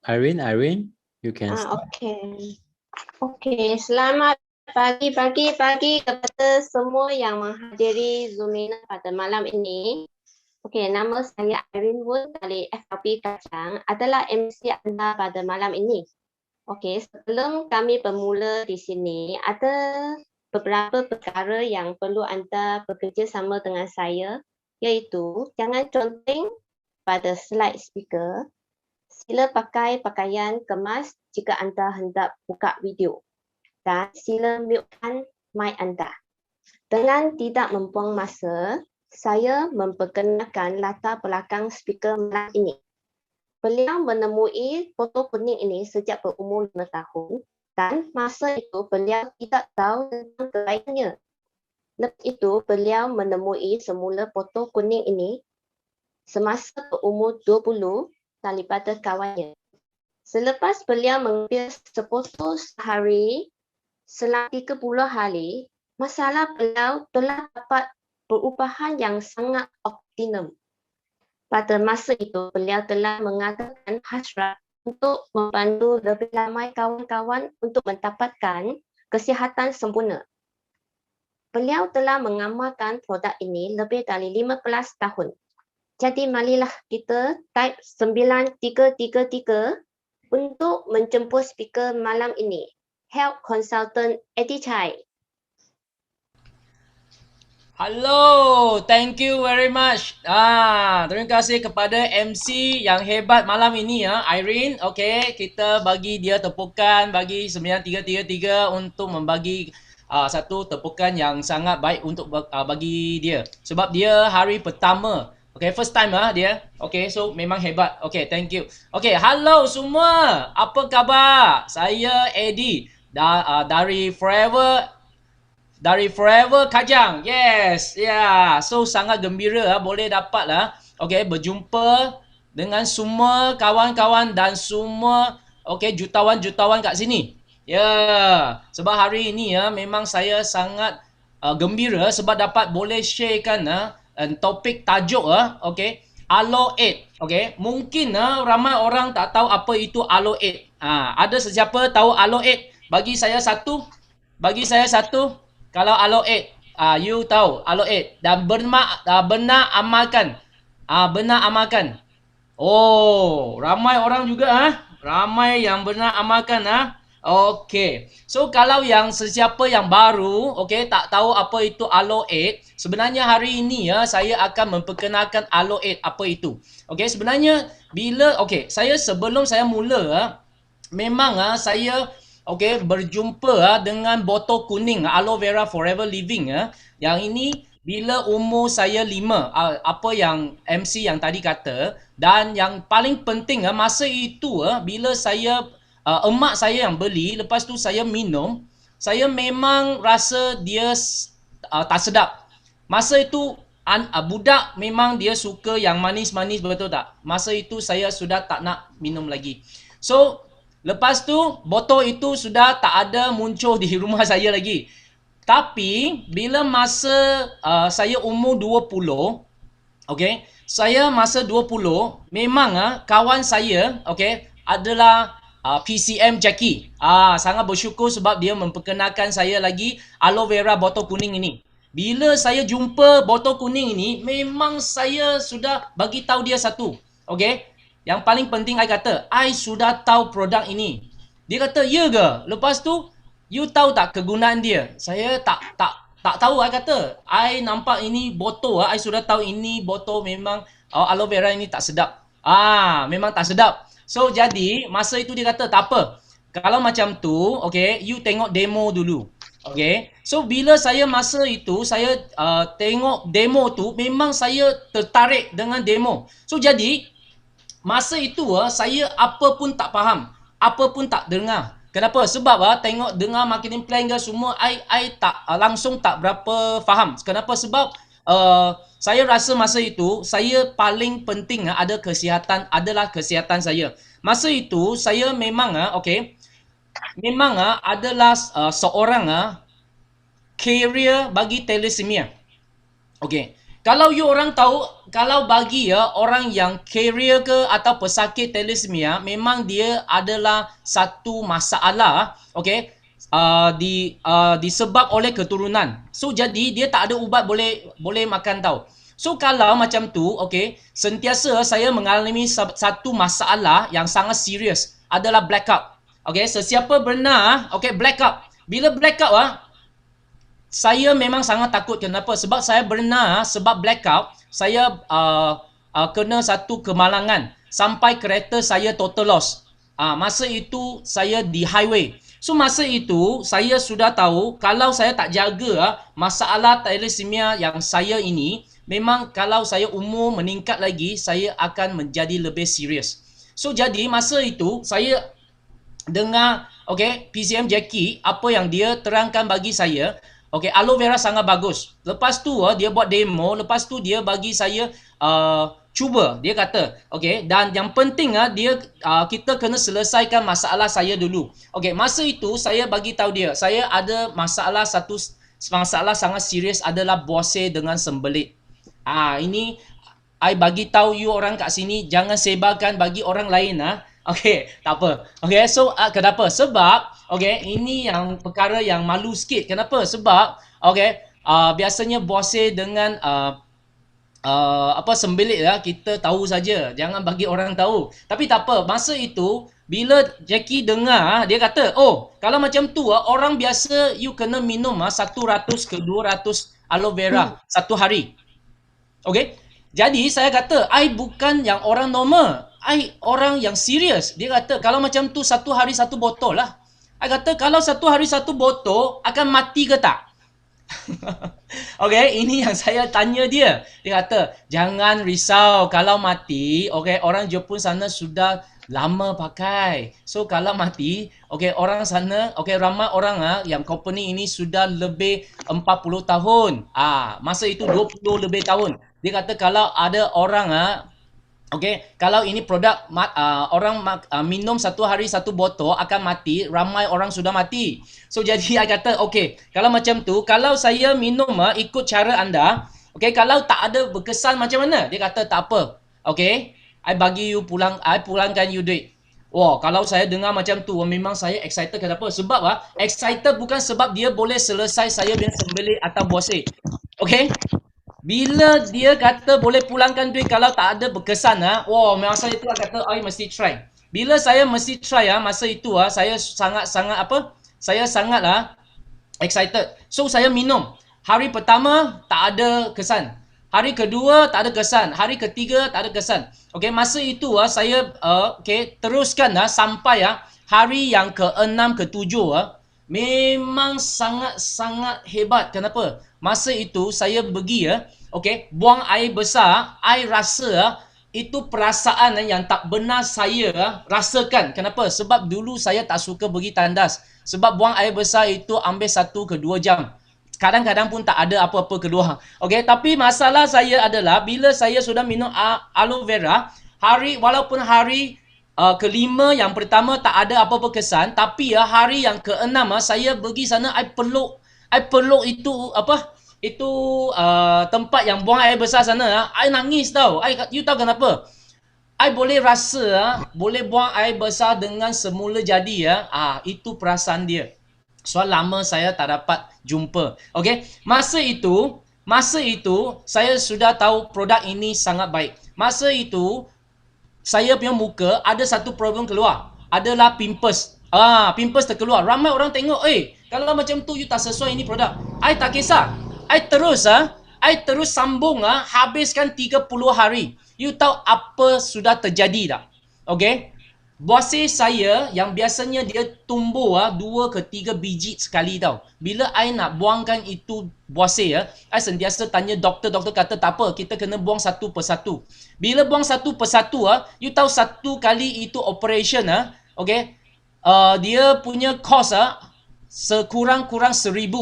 Irene, you can start. Okey, selamat pagi kepada semua yang menghadiri Zoom pada malam ini. Okey, nama saya Irene Woon dari FLP Kacang adalah MC anda pada malam ini. Okey, sebelum kami bermula di sini, ada beberapa perkara yang perlu anda bekerjasama dengan saya, iaitu jangan conteng pada slide speaker. Sila pakai pakaian kemas jika anda hendak buka video dan sila mutekan mic anda. Dengan tidak membuang masa, saya memperkenalkan latar belakang speaker malam ini. Beliau menemui foto kuning ini sejak berumur 5 tahun dan masa itu beliau tidak tahu tentang kebaikannya. Lepas itu, beliau menemui semula foto kuning ini semasa berumur 20 daripada kawannya. Selepas beliau mengambil sefoto sehari selama 30 hari, masalah beliau telah dapat perubahan yang sangat optimum. Pada masa itu, beliau telah mengatakan hasrat untuk membantu lebih ramai kawan-kawan untuk mendapatkan kesihatan sempurna. Beliau telah mengamalkan produk ini lebih dari 15 tahun. Jadi marilah kita type 9333 untuk menjemput speaker malam ini. Health Consultant Eddie Chai. Hello, thank you very much. Terima kasih kepada MC yang hebat malam ini ya, Irene. Okey, kita bagi dia tepukan bagi 9333 untuk membagi satu tepukan yang sangat baik untuk bagi dia. Sebab dia hari pertama. Okay, first time dia. Okay, so memang hebat. Okay, thank you. Okay, hello semua. Apa khabar? Saya Eddie dari Forever Kajang. Yes, yeah. So sangat gembira boleh dapat okay, berjumpa dengan semua kawan-kawan dan semua okay, jutawan-jutawan kat sini. Yeah. Sebab hari ini memang saya sangat gembira sebab dapat boleh sharekan topik tajuk okay, Alo 8. Okay, mungkin ramai orang tak tahu apa itu Alo 8. Ada sesiapa tahu Alo 8? Bagi saya satu. Kalau Alo 8, you tahu Alo 8 dan benar amalkan. Benar amalkan. Oh, ramai orang juga ramai yang benar amalkan Okey. So kalau yang sesiapa yang baru, okey, tak tahu apa itu Alo 8, sebenarnya hari ini saya akan memperkenalkan Alo 8 apa itu. Okey, sebenarnya saya sebelum saya mula memang saya okey berjumpa dengan botol kuning Aloe Vera Forever Living Yang ini bila umur saya 5, apa yang MC yang tadi kata, dan yang paling penting masa itu bila saya emak saya yang beli, lepas tu saya minum, saya memang rasa dia tak sedap. Masa itu budak memang dia suka yang manis-manis, betul tak? Masa itu saya sudah tak nak minum lagi. So lepas tu botol itu sudah tak ada muncul di rumah saya lagi. Tapi bila masa saya umur 20, okey, saya masa 20 memang kawan saya okey adalah PCM Jackie. Sangat bersyukur sebab dia memperkenalkan saya lagi aloe vera botol kuning ini. Bila saya jumpa botol kuning ini, memang saya sudah bagi tahu dia satu. Okey. Yang paling penting I kata, I sudah tahu produk ini. Dia kata, "Ya ke? Lepas tu you tahu tak kegunaan dia?" Saya tak tahu. I kata, I nampak ini botol I sudah tahu ini botol memang aloe vera ini tak sedap. Memang tak sedap. So jadi masa itu dia kata tak apa. Kalau macam tu, okay, you tengok demo dulu. Okay. So bila saya masa itu saya tengok demo tu, memang saya tertarik dengan demo. So jadi masa itu saya apa pun tak faham, apa pun tak dengar. Kenapa? Sebab tengok dengar marketing plan ke semua, I tak langsung tak berapa faham. Kenapa? Sebab saya rasa masa itu saya paling penting adalah kesihatan saya. Masa itu saya memang okey, memang adalah seorang carrier bagi thalassemia. Okey. Kalau you orang tahu, kalau bagi ya orang yang carrier ke atau pesakit thalassemia, memang dia adalah satu masalah, okay, disebab oleh keturunan. So jadi dia tak ada ubat boleh makan tau. So kalau macam tu, okay, sentiasa saya mengalami satu masalah yang sangat serius adalah blackout. Okay, sesiapa benar, okay, blackout. Bila blackout saya memang sangat takut. Kenapa? Sebab saya berenang, sebab blackout, saya kena satu kemalangan. Sampai kereta saya total loss. Masa itu, saya di highway. So, masa itu, saya sudah tahu, kalau saya tak jaga masalah thalassemia yang saya ini, memang kalau saya umur meningkat lagi, saya akan menjadi lebih serius. So, jadi masa itu, saya dengar, okay, PCM Jackie, apa yang dia terangkan bagi saya. Okay, aloe vera sangat bagus. Lepas tu dia buat demo, lepas tu dia bagi saya cuba. Dia kata, okay, dan yang penting kita kena selesaikan masalah saya dulu. Okay, masa itu saya bagi tahu dia, saya ada masalah sangat serius adalah bose dengan sembelit. Ini I bagi tahu you orang kat sini, jangan sebarkan bagi orang lain Okay, tak apa. Okay, so kenapa? Sebab, okay, ini yang perkara yang malu sikit. Kenapa? Sebab, okay, biasanya bose dengan sembelit kita tahu saja. Jangan bagi orang tahu. Tapi tak apa. Masa itu, bila Jackie dengar, dia kata, oh, kalau macam tu, orang biasa you kena minum 100 ke 200 aloe vera satu hari. Okay? Jadi, saya kata, I bukan yang orang normal. I orang yang serius. Dia kata, kalau macam tu satu hari satu botol lah. I kata, kalau satu hari satu botol, akan mati ke tak? Okay, ini yang saya tanya dia. Dia kata, jangan risau. Kalau mati, okay, orang Jepun sana sudah lama pakai. So, kalau mati, okay, orang sana, okay, ramai orang yang company ini sudah lebih 40 tahun. Masa itu 20 lebih tahun. Dia kata, kalau ada orang okay, kalau ini produk orang minum satu hari satu botol akan mati, ramai orang sudah mati. So jadi I kata, okay, kalau macam tu, kalau saya minum ikut cara anda, okay, kalau tak ada berkesan macam mana? Dia kata tak apa. Okay, I bagi you pulang, I pulangkan you duit. Wah, kalau saya dengar macam tu, memang saya excited. Kenapa? Sebab excited bukan sebab dia boleh selesai saya punya sembelit atau bose. Okay? Bila dia kata boleh pulangkan duit kalau tak ada berkesan wah, masa itu kata I mesti try. Bila saya mesti try masa itu saya sangat excited. So saya minum. Hari pertama tak ada kesan. Hari kedua tak ada kesan. Hari ketiga tak ada kesan. Okay, masa itu saya okay, teruskan sampai hari yang ke-6 ke-7 memang sangat hebat. Kenapa? Masa itu saya pergi okay, buang air besar, I rasa itu perasaan yang tak benar saya rasakan. Kenapa? Sebab dulu saya tak suka pergi tandas. Sebab buang air besar itu ambil 1 ke 2 jam. Kadang-kadang pun tak ada apa-apa keluar. Okay, tapi masalah saya adalah bila saya sudah minum aloe vera, walaupun hari ke-5 yang pertama tak ada apa-apa kesan, tapi hari yang ke-6 saya pergi sana, I peluk itu tempat yang buang air besar sana, I nangis tau. You tahu kenapa? I boleh rasa boleh buang air besar dengan semula jadi itu perasaan dia. So lama saya tak dapat jumpa. Okay, masa itu saya sudah tahu produk ini sangat baik. Masa itu saya punya muka ada satu problem keluar, adalah pimples. Pimples terkeluar. Ramai orang tengok, kalau macam tu you tak sesuai ini produk. I tak kisah. I terus sambung habiskan 30 hari. You tahu apa sudah terjadi tak? Okay? Bose saya yang biasanya dia tumbuh 2 ke 3 biji sekali tau. Bila I nak buangkan itu bose I sentiasa tanya doktor kata tak apa, kita kena buang satu persatu. Bila buang satu persatu you tahu satu kali itu operation okay, dia punya cost sekurang-kurang 1,000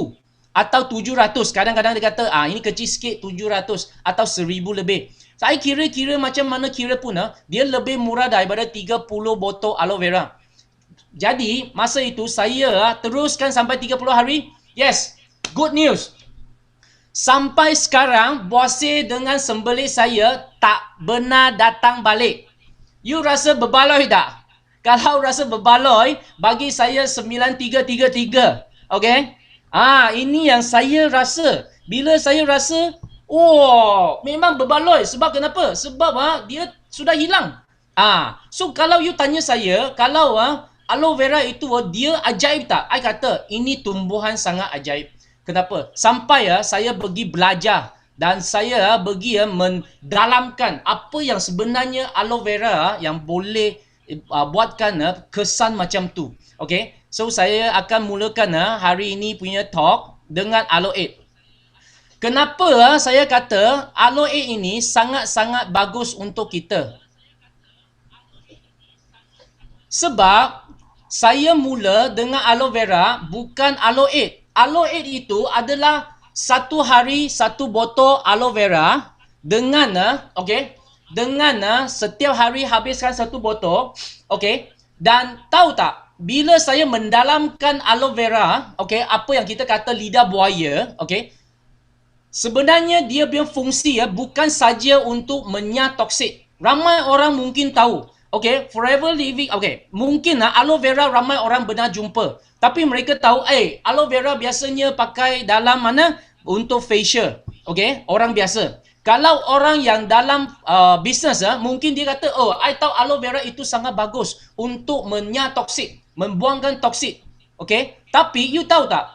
atau 700. Kadang-kadang dia kata ini kecil sikit, 700 atau 1,000 lebih. Saya kira-kira macam mana kira pun dia lebih murah daripada 30 botol aloe vera. Jadi masa itu saya teruskan sampai 30 hari. Yes, good news. Sampai sekarang, Bosir dengan sembelih saya tak benar datang balik. You rasa berbaloi tak? Kalau rasa berbaloi, bagi saya 9333. Okay? Ini yang saya rasa. Bila saya rasa, oh, memang berbaloi. Sebab kenapa? Sebab dia sudah hilang. So kalau you tanya saya, kalau aloe vera itu dia ajaib tak? I kata, ini tumbuhan sangat ajaib. Kenapa? Sampai saya pergi belajar dan saya pergi mendalamkan apa yang sebenarnya aloe vera yang boleh buatkan kesan macam tu. Okay? So saya akan mulakan hari ini punya talk dengan aloe. Kenapa saya kata aloe ini sangat-sangat bagus untuk kita? Sebab saya mula dengan aloe vera bukan aloe. Aloe itu adalah satu hari satu botol aloe vera dengan dengan setiap hari habiskan satu botol. Okay. Dan tahu tak, bila saya mendalamkan aloe vera, okay, apa yang kita kata lidah buaya, okay, sebenarnya dia punya fungsi bukan saja untuk menyah toksik. Ramai orang mungkin tahu. Okay, forever living, okay, mungkin aloe vera ramai orang pernah jumpa. Tapi mereka tahu, aloe vera biasanya pakai dalam mana? Untuk facial. Okay, orang biasa. Kalau orang yang dalam bisnes, mungkin dia kata, oh, I tahu aloe vera itu sangat bagus untuk menyah toksik, membuangkan toksik. Okay, tapi you tahu tak?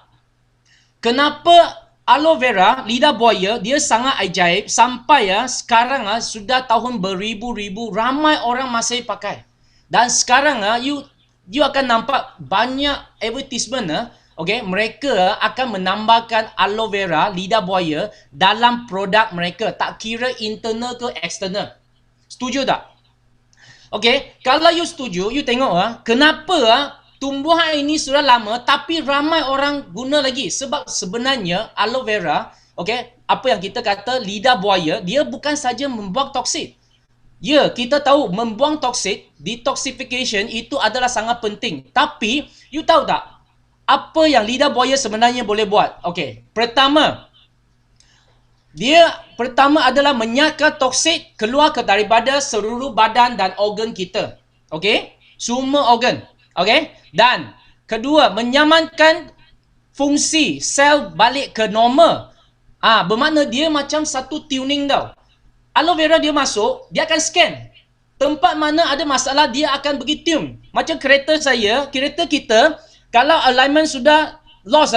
Kenapa aloe vera, lidah buaya, dia sangat ajaib sampai sekarang sudah tahun beribu-ribu ramai orang masih pakai. Dan sekarang you akan nampak banyak advertisement okay, mereka akan menambahkan aloe vera, lidah buaya dalam produk mereka, tak kira internal ke eksternal. Setuju tak? Okay, kalau you setuju, you tengok kenapa tumbuhan ini sudah lama tapi ramai orang guna lagi. Sebab sebenarnya aloe vera, okay, apa yang kita kata lidah buaya, dia bukan saja membuang toksik. Ya, kita tahu membuang toksik, detoxification itu adalah sangat penting. Tapi, you tahu tak, apa yang lidah buaya sebenarnya boleh buat? Okay, pertama adalah menyahkan toksik keluar daripada seluruh badan dan organ kita. Okay, semua organ. Okay, dan kedua, menyamankan fungsi sel balik ke normal. Bermakna dia macam satu tuning tau. Aloe vera dia masuk, dia akan scan. Tempat mana ada masalah, dia akan pergi tune. Macam kereta saya, kereta kita, kalau alignment sudah lost,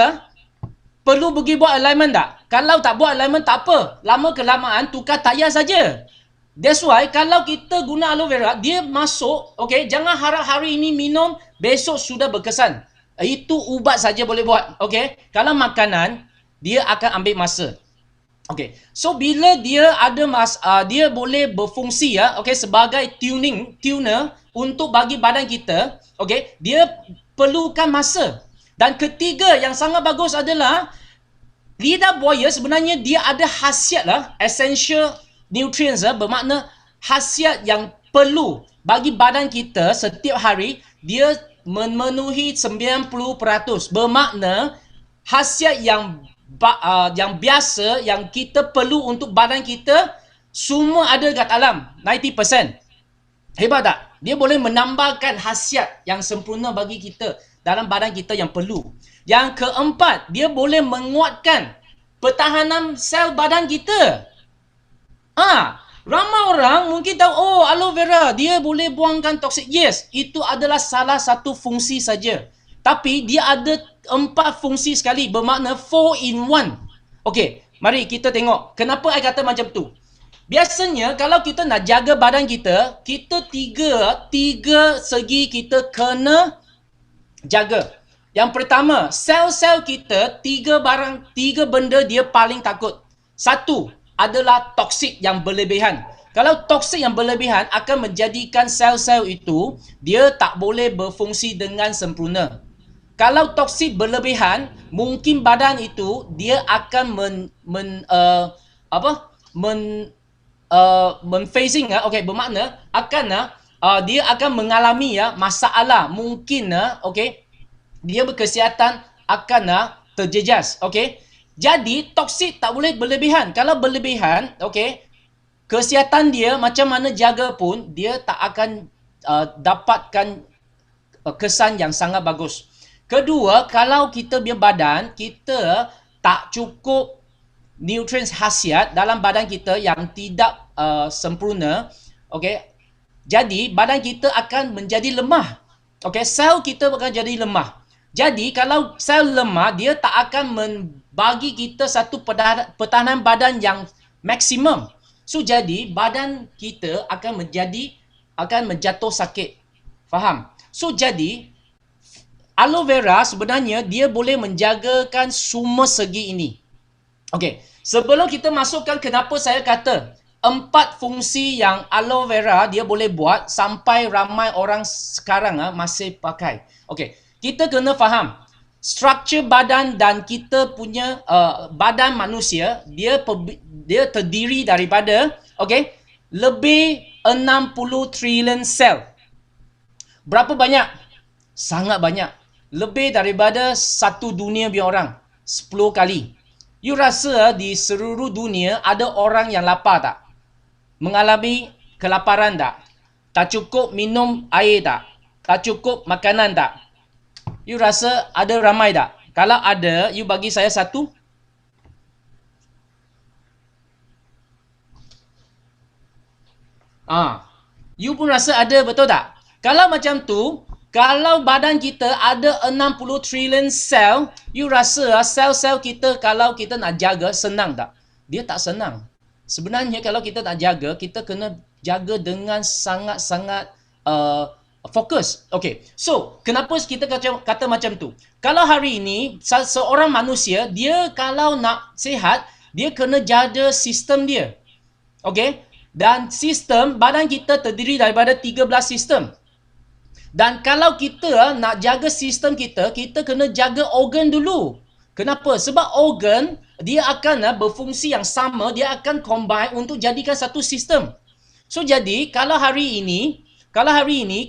perlu pergi buat alignment tak? Kalau tak buat alignment, tak apa. Lama kelamaan, tukar tayar saja. That's why, kalau kita guna aloe vera, dia masuk, okay, jangan harap hari ini minum, besok sudah berkesan. Itu ubat saja boleh buat, okay. Kalau makanan, dia akan ambil masa. Okay, so bila dia ada dia boleh berfungsi okay, sebagai tuner untuk bagi badan kita, okay, dia perlukan masa. Dan ketiga yang sangat bagus adalah lidah buaya sebenarnya dia ada khasiat essential nutrients bermakna khasiat yang perlu bagi badan kita setiap hari, dia memenuhi 90%. Bermakna khasiat yang biasa yang kita perlu untuk badan kita semua ada kat dalam 90%. Hebat tak? Dia boleh menambahkan khasiat yang sempurna bagi kita dalam badan kita yang perlu. Yang keempat, dia boleh menguatkan pertahanan sel badan kita. Ramai orang mungkin tahu, oh, aloe vera dia boleh buangkan toksik. Yes, itu adalah salah satu fungsi saja. Tapi dia ada 4 fungsi sekali, bermakna 4 in 1. Okey, mari kita tengok. Kenapa I kata macam tu? Biasanya kalau kita nak jaga badan kita, kita tiga segi kita kena jaga. Yang pertama, sel-sel kita tiga benda dia paling takut. Satu adalah toksik yang berlebihan. Kalau toksik yang berlebihan akan menjadikan sel-sel itu dia tak boleh berfungsi dengan sempurna. Kalau toksik berlebihan, mungkin badan itu dia akan facing okey, bermakna akan dia akan mengalami masalah, mungkin okey, dia berkesihatan akan terjejas, okey. Jadi toksik tak boleh berlebihan. Kalau berlebihan, okey, kesihatan dia macam mana jaga pun dia tak akan dapatkan kesan yang sangat bagus. Kedua, kalau kita punya badan kita tak cukup nutrien khasiat dalam badan kita yang tidak sempurna, okey, jadi badan kita akan menjadi lemah. Okey, sel kita akan jadi lemah. Jadi kalau sel lemah, dia tak akan membagi kita satu pertahanan badan yang maksimum. So jadi badan kita akan menjatuh sakit. Faham? So jadi aloe vera sebenarnya dia boleh menjagakan semua segi ini. Okey, sebelum kita masukkan kenapa saya kata 4 fungsi yang aloe vera dia boleh buat sampai ramai orang sekarang masih pakai. Okey, kita kena faham struktur badan dan kita punya badan manusia dia terdiri daripada lebih 60 trilion sel. Berapa banyak? Sangat banyak. Lebih daripada satu dunia biar orang. 10 kali. You rasa di seluruh dunia ada orang yang lapar tak? Mengalami kelaparan tak? Tak cukup minum air tak? Tak cukup makanan tak? You rasa ada ramai tak? Kalau ada, you bagi saya satu. You pun rasa ada, betul tak? Kalau macam tu, kalau badan kita ada 60 trilion sel, you rasa sel-sel kita kalau kita nak jaga senang tak? Dia tak senang. Sebenarnya kalau kita nak jaga, kita kena jaga dengan sangat-sangat fokus. Okay, so kenapa kita kata macam tu? Kalau hari ini seorang manusia, dia kalau nak sihat, dia kena jaga sistem dia. Okay, dan sistem badan kita terdiri daripada 13 sistem. Dan kalau kita nak jaga sistem kita, kita kena jaga organ dulu. Kenapa? Sebab organ dia akan berfungsi yang sama, dia akan combine untuk jadikan satu sistem. So jadi kalau hari ini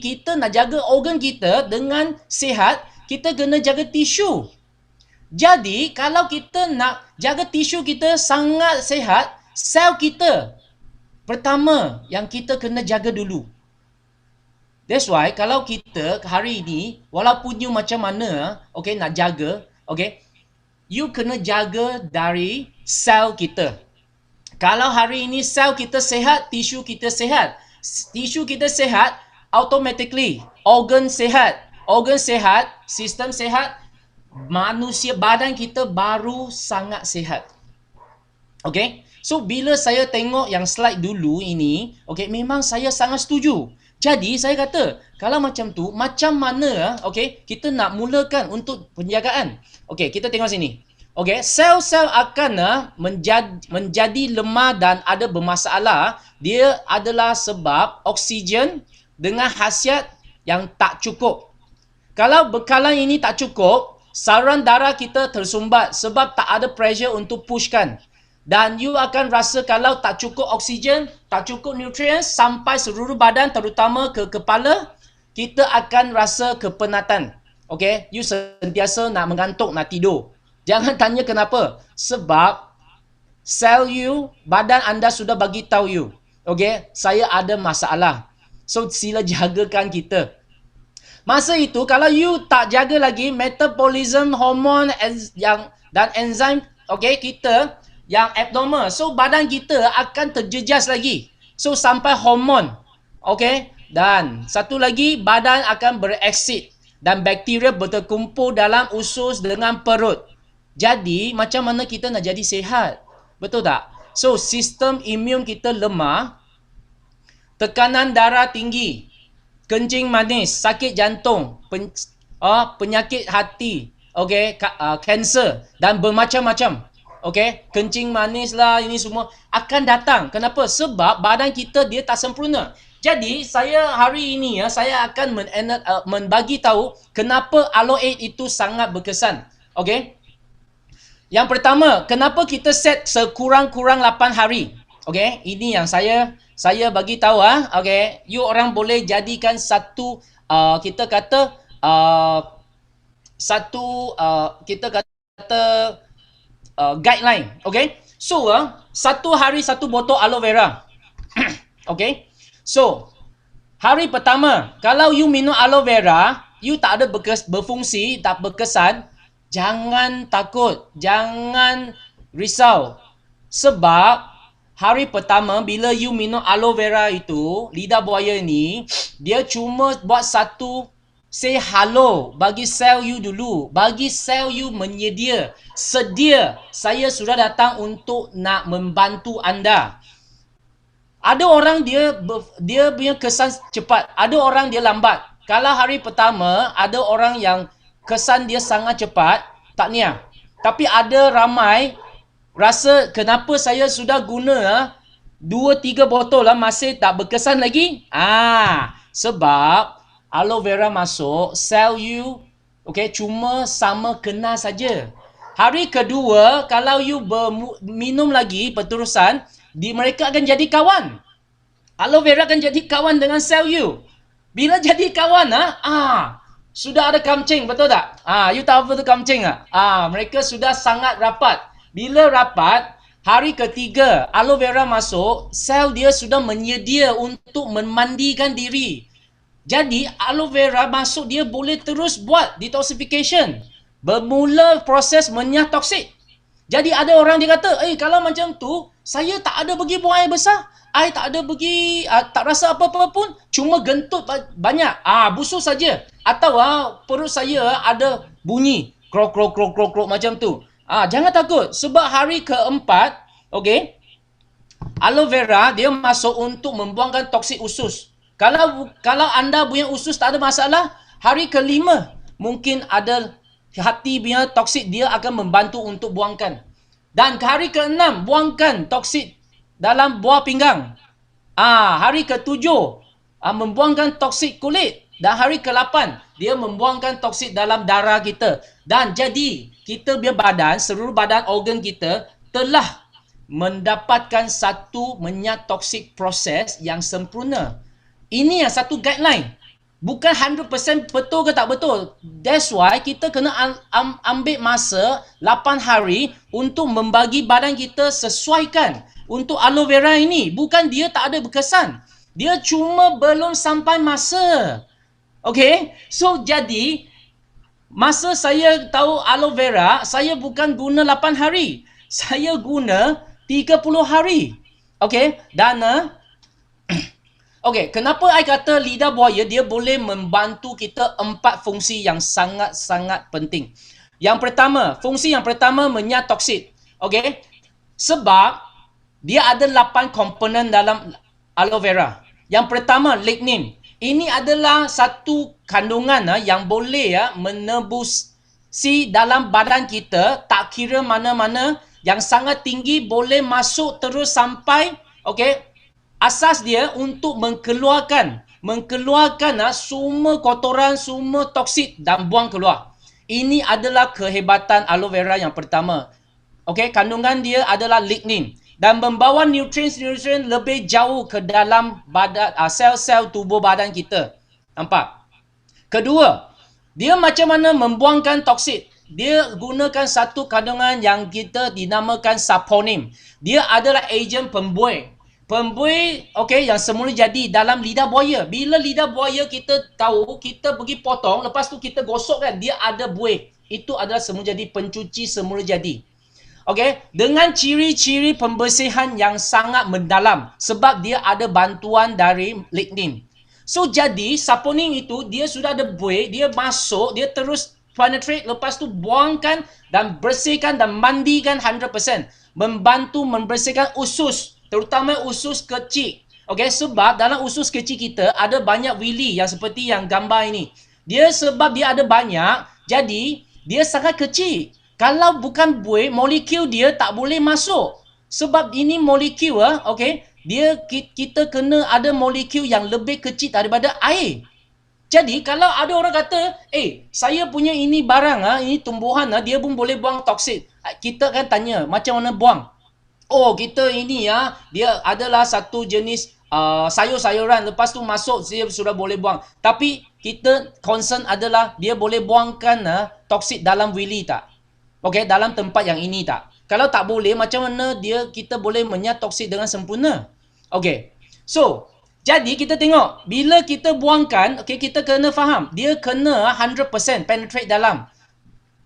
kita nak jaga organ kita dengan sihat, kita kena jaga tisu. Jadi kalau kita nak jaga tisu kita sangat sihat, sel kita pertama yang kita kena jaga dulu. That's why kalau kita hari ini walaupun you macam mana nak jaga, you kena jaga dari sel kita. Kalau hari ini sel kita sihat, tisu kita sihat. Tisu kita sihat, automatically organ sihat. Organ sihat, sistem sihat, manusia badan kita baru sangat sihat. Okay? So bila saya tengok yang slide dulu ini, memang saya sangat setuju. Jadi saya kata, kalau macam tu, macam mana kita nak mulakan untuk penjagaan? Kita tengok sini. Sel-sel akan menjadi lemah dan ada bermasalah. Dia adalah sebab oksigen dengan khasiat yang tak cukup. Kalau bekalan ini tak cukup, saluran darah kita tersumbat sebab tak ada pressure untuk pushkan. Dan you akan rasa kalau tak cukup oksigen, tak cukup nutrien sampai seluruh badan terutama ke kepala, kita akan rasa kepenatan. You sentiasa nak mengantuk, nak tidur. Jangan tanya kenapa. Sebab sel you, badan anda sudah bagi tahu you. Saya ada masalah. So sila jagakan kita. Masa itu kalau you tak jaga lagi metabolism, hormon dan enzim kita yang abnormal. So badan kita akan terjejas lagi. So sampai hormon. Dan satu lagi badan akan beraksid dan bakteria berkumpul dalam usus dengan perut. Jadi macam mana kita nak jadi sihat? Betul tak? So sistem imun kita lemah, tekanan darah tinggi, kencing manis, sakit jantung, penyakit hati, kanser dan bermacam-macam. Kencing manis lah, ini semua akan datang. Kenapa? Sebab badan kita dia tak sempurna. Jadi saya hari ini saya akan membagi tahu kenapa aloe itu sangat berkesan. Yang pertama, kenapa kita set sekurang-kurang 8 hari? Ini yang saya bagi tahu you orang boleh jadikan satu kita kata guideline. Okay. So, satu hari satu botol aloe vera. Okay. So, hari pertama, kalau you minum aloe vera, you tak ada berfungsi, tak berkesan, jangan takut, jangan risau. Sebab hari pertama bila you minum aloe vera itu, lidah buaya ni, dia cuma buat satu say hello bagi sel you dulu. Bagi sel you sedia, saya sudah datang untuk nak membantu anda. Ada orang dia punya kesan cepat, ada orang dia lambat. Kalau hari pertama, ada orang yang kesan dia sangat cepat, tak niat. Tapi ada ramai rasa kenapa saya sudah guna 2-3 botol lah masih tak berkesan lagi? Sebab aloe vera masuk, sel you cuma sama kenal saja. Hari kedua, kalau you minum lagi berterusan, mereka akan jadi kawan. Aloe vera akan jadi kawan dengan sel you. Bila jadi kawan, sudah ada kamcing, betul tak? You tahu apa tu kamcing tak? Mereka sudah sangat rapat. Bila rapat, hari ketiga, aloe vera masuk, sel dia sudah menyedia untuk memandikan diri. Jadi, aloe vera masuk, dia boleh terus buat detoxification. Bermula proses menyah toksik. Jadi, ada orang dia kata, kalau macam tu, saya tak ada pergi buang air besar. I tak ada pergi, tak rasa apa-apa pun, cuma gentut banyak. Busuk saja. Atau perut saya ada bunyi. Krok, krok, krok, krok, krok macam tu. Jangan takut. Sebab hari keempat, aloe vera dia masuk untuk membuangkan toksik usus. Kalau anda punya usus tak ada masalah, hari kelima mungkin ada hati punya toksik, dia akan membantu untuk buangkan. Dan hari keenam, buangkan toksik dalam buah pinggang. Hari ketujuh, membuangkan toksik kulit. Dan hari ke-8, dia membuangkan toksik dalam darah kita. Dan jadi, kita punya badan, seluruh badan organ kita telah mendapatkan satu menyat toksik proses yang sempurna. Ini yang satu guideline. Bukan 100% betul ke tak betul. That's why kita kena ambil masa 8 hari untuk membagi badan kita sesuaikan untuk aloe vera ini. Bukan dia tak ada berkesan. Dia cuma belum sampai masa. Okay, so jadi masa saya tahu aloe vera, saya bukan guna 8 hari. Saya guna 30 hari. Okay, dan kenapa I kata lidah buaya dia boleh membantu kita 4 fungsi yang sangat-sangat penting. Yang pertama, fungsi yang pertama menyat toksik. Okay, sebab dia ada 8 komponen dalam aloe vera. Yang pertama, lignin. Ini adalah satu kandungan yang boleh menebus dalam badan kita, tak kira mana-mana, yang sangat tinggi boleh masuk terus sampai asas dia untuk mengeluarkan semua kotoran, semua toksik dan buang keluar. Ini adalah kehebatan aloe vera yang pertama. Kandungan dia adalah lignin dan membawa nutrien lebih jauh ke dalam badan, sel-sel tubuh badan kita. Nampak? Kedua, dia macam mana membuangkan toksik. Dia gunakan satu kandungan yang kita dinamakan saponin. Dia adalah ejen pembuih. Pembuih, yang semula jadi dalam lidah buaya. Bila lidah buaya kita tahu, kita pergi potong, lepas tu kita gosok kan, dia ada buih. Itu adalah semula jadi pencuci semula jadi. Dengan ciri-ciri pembersihan yang sangat mendalam sebab dia ada bantuan dari lignin. So jadi saponin itu dia sudah ada buih, dia masuk, dia terus penetrate, lepas tu buangkan dan bersihkan dan mandikan 100%. Membantu membersihkan usus, terutama usus kecil. Sebab dalam usus kecil kita ada banyak wili yang seperti yang gambar ini. Dia sebab dia ada banyak, jadi dia sangat kecil. Kalau bukan buih, molekul dia tak boleh masuk. Sebab ini molekul, kita kena ada molekul yang lebih kecil daripada air. Jadi, kalau ada orang kata, saya punya ini barang, ini tumbuhan, dia pun boleh buang toksik. Kita akan tanya, macam mana buang? Kita ini, dia adalah satu jenis sayur-sayuran. Lepas tu masuk, dia sudah boleh buang. Tapi, kita concern adalah, dia boleh buangkan toksik dalam wili tak? Okey, dalam tempat yang ini tak? Kalau tak boleh, macam mana kita boleh menyat toksik dengan sempurna? Okey. So, jadi kita tengok bila kita buangkan, okey, kita kena faham, dia kena 100% penetrate dalam.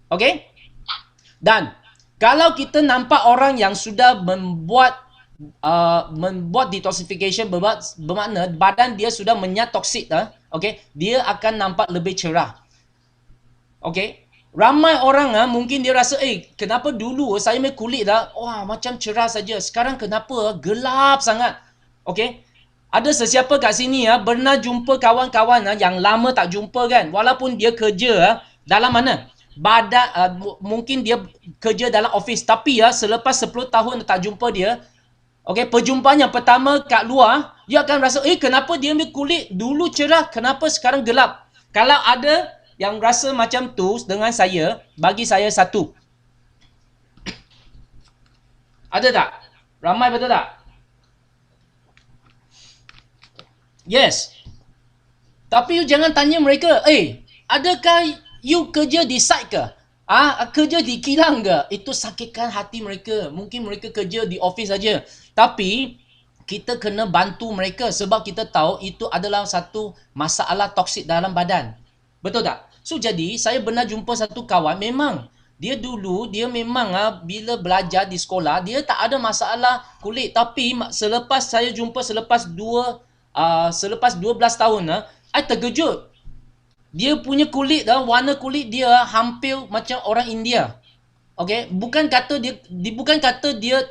Okey? Dan kalau kita nampak orang yang sudah membuat detoxification, bermakna badan dia sudah menyat toksik, okey, dia akan nampak lebih cerah. Okey? Ramai orang mungkin dia rasa, kenapa dulu saya punya kulit wah macam cerah saja. Sekarang kenapa gelap sangat? Okey? Ada sesiapa kat sini pernah jumpa kawan-kawan yang lama tak jumpa kan? Walaupun dia kerja dalam mana? Badan mungkin dia kerja dalam office, tapi selepas 10 tahun tak jumpa dia, okey, perjumpaan yang pertama kat luar, dia akan rasa, kenapa dia punya kulit dulu cerah, kenapa sekarang gelap? Kalau ada yang rasa macam tu dengan saya, bagi saya satu. Ada tak? Ramai betul tak? Yes. Tapi you jangan tanya mereka, adakah you kerja di site ke? Kerja di kilang ke? Itu sakitkan hati mereka. Mungkin mereka kerja di office saja. Tapi kita kena bantu mereka sebab kita tahu itu adalah satu masalah toksik dalam badan. Betul tak? So jadi saya pernah jumpa satu kawan, memang dia dulu dia memang bila belajar di sekolah dia tak ada masalah kulit, tapi selepas saya jumpa selepas 12 tahun I terkejut. Dia punya kulit warna kulit dia hampir macam orang India. Okey, bukan kata dia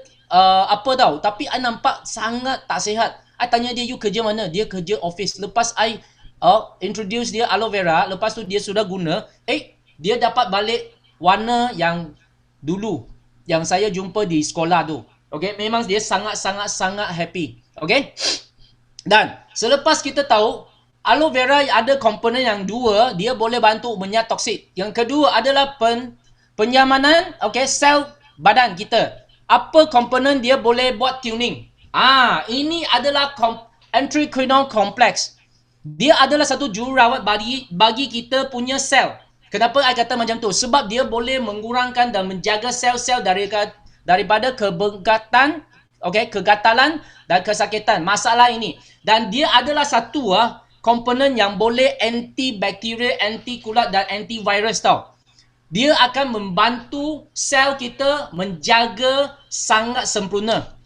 apa tahu, tapi I nampak sangat tak sihat. I tanya dia, you kerja mana? Dia kerja office. Lepas I introduce dia aloe vera, lepas tu dia sudah guna, dia dapat balik warna yang dulu yang saya jumpa di sekolah tu. Okey, memang dia sangat happy. Okey? Dan selepas kita tahu aloe vera ada komponen yang dua, dia boleh bantu menyat toksik. Yang kedua adalah penyamanan sel badan kita. Apa komponen dia boleh buat tuning? Ini adalah endocrine complex. Dia adalah satu jururawat bagi kita punya sel. Kenapa saya kata macam tu? Sebab dia boleh mengurangkan dan menjaga sel-sel daripada kegatalan dan kesakitan. Masalah ini. Dan dia adalah satu komponen yang boleh antibakteria, antikulat dan antivirus tau. Dia akan membantu sel kita menjaga sangat sempurna.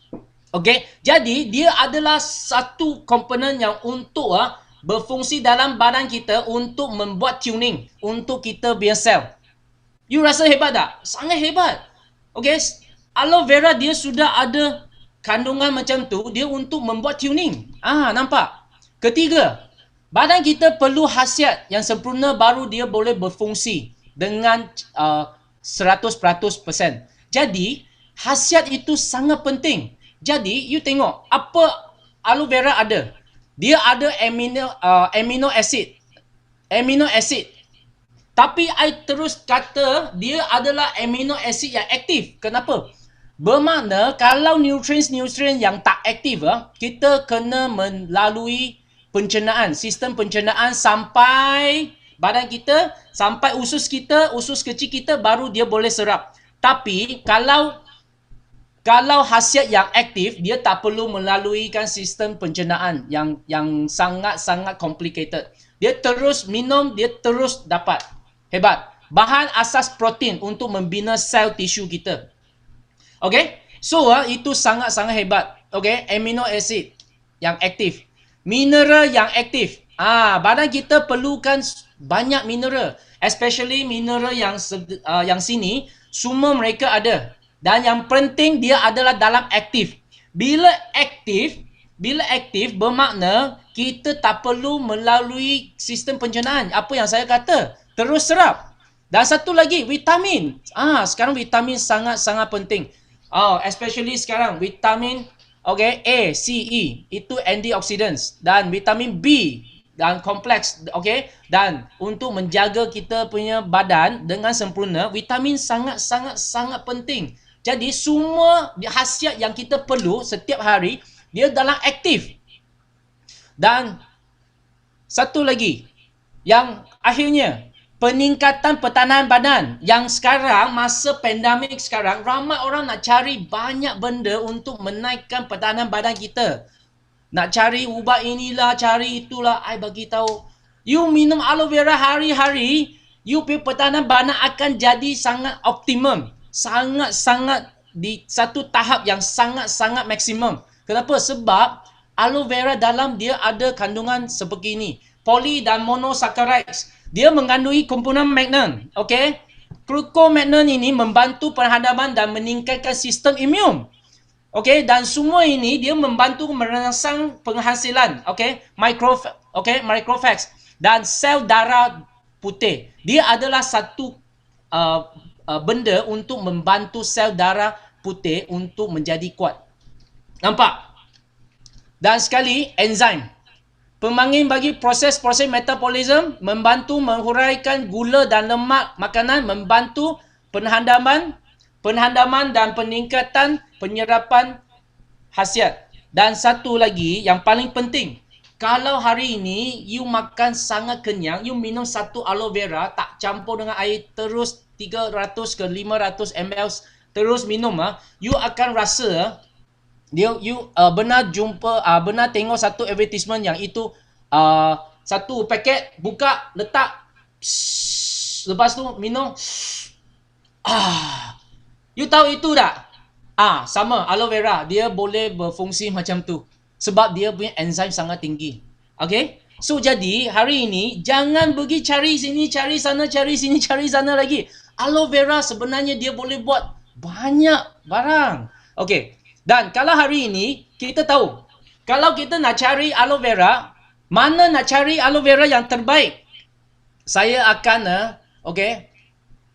Okey, jadi dia adalah satu komponen yang untuk berfungsi dalam badan kita untuk membuat tuning untuk kita punya sel. You rasa hebat tak? Sangat hebat. Okey, aloe vera dia sudah ada kandungan macam tu, dia untuk membuat tuning. Nampak? Ketiga, badan kita perlu khasiat yang sempurna baru dia boleh berfungsi dengan 100%. Jadi, khasiat itu sangat penting. Jadi, you tengok apa aloe vera ada. Dia ada amino acid. Amino acid. Tapi I terus kata dia adalah amino acid yang aktif. Kenapa? Bermakna kalau nutrien yang tak aktif, kita kena melalui pencernaan, sistem pencernaan sampai badan kita, sampai usus kecil kita baru dia boleh serap. Tapi kalau khasiat yang aktif, dia tak perlu melalui sistem pencernaan yang sangat complicated. Dia terus minum, dia terus dapat. Hebat. Bahan asas protein untuk membina sel tisu kita. Okay? So, itu sangat hebat. Okay? Amino acid yang aktif. Mineral yang aktif. Badan kita perlukan banyak mineral. Especially mineral yang sini, semua mereka ada. Dan yang penting dia adalah dalam aktif. Bila aktif bermakna kita tak perlu melalui sistem pencernaan. Apa yang saya kata? Terus serap. Dan satu lagi, vitamin. Sekarang vitamin sangat penting. Especially sekarang vitamin A, C, E itu antioxidants, dan vitamin B dan kompleks, dan untuk menjaga kita punya badan dengan sempurna, vitamin sangat penting. Jadi semua khasiat yang kita perlu setiap hari dia dalam aktif. Dan satu lagi yang akhirnya peningkatan pertahanan badan. Yang sekarang, masa pandemik sekarang, ramai orang nak cari banyak benda untuk menaikkan pertahanan badan kita. Nak cari ubat inilah, cari itulah. I bagi tahu, you minum aloe vera hari-hari, you punya pertahanan badan akan jadi sangat optimum. Sangat-sangat di satu tahap yang sangat-sangat maksimum. Kenapa? Sebab aloe vera dalam dia ada kandungan seperti ini. Poly dan monosaccharides. Dia mengandungi komponen magnen. Okay? Glucomagnen ini membantu perhadapan dan meningkatkan sistem imun. Okay? Dan semua ini dia membantu merangsang penghasilan. Okay? Microphages. Dan sel darah putih. Dia adalah satu benda untuk membantu sel darah putih untuk menjadi kuat. Nampak? Dan sekali, enzim. Pemangin bagi proses-proses metabolisme, membantu menghuraikan gula dan lemak makanan, membantu penhandaman dan peningkatan penyerapan khasiat. Dan satu lagi yang paling penting, kalau hari ini you makan sangat kenyang, you minum satu aloe vera, tak campur dengan air, terus 300 ke 500 ml terus minum, you akan rasa benar tengok satu advertisement yang itu satu paket buka letak lepas tu minum you tahu itu tak? Sama aloe vera, dia boleh berfungsi macam tu sebab dia punya enzim sangat tinggi. Okay, so jadi hari ini jangan pergi cari sini cari sana, cari sini cari sana lagi. Aloe vera sebenarnya dia boleh buat banyak barang. Okay. Dan kalau hari ini, kita tahu, kalau kita nak cari aloe vera, mana nak cari aloe vera yang terbaik? Saya akan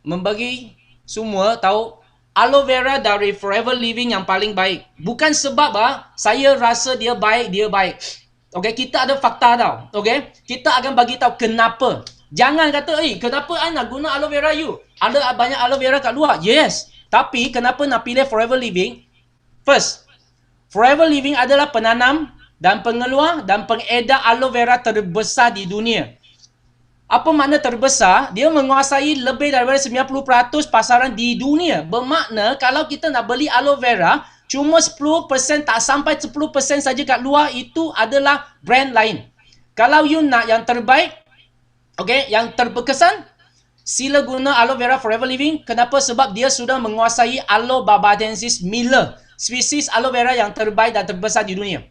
membagi semua tahu aloe vera dari Forever Living yang paling baik. Bukan sebab saya rasa dia baik. Okay, kita ada fakta tau. Okay, kita akan bagi tahu kenapa. Jangan kata, kenapa I nak guna aloe vera you? Ada banyak aloe vera kat luar. Yes. Tapi kenapa nak pilih Forever Living? First, Forever Living adalah penanam dan pengeluar dan pengedar aloe vera terbesar di dunia. Apa makna terbesar? Dia menguasai lebih daripada 90% pasaran di dunia. Bermakna kalau kita nak beli aloe vera, cuma 10%, tak sampai 10% saja kat luar, itu adalah brand lain. Kalau you nak yang terbaik, yang terkesan, sila guna aloe vera Forever Living. Kenapa? Sebab dia sudah menguasai Aloe barbadensis Miller, spesies aloe vera yang terbaik dan terbesar di dunia.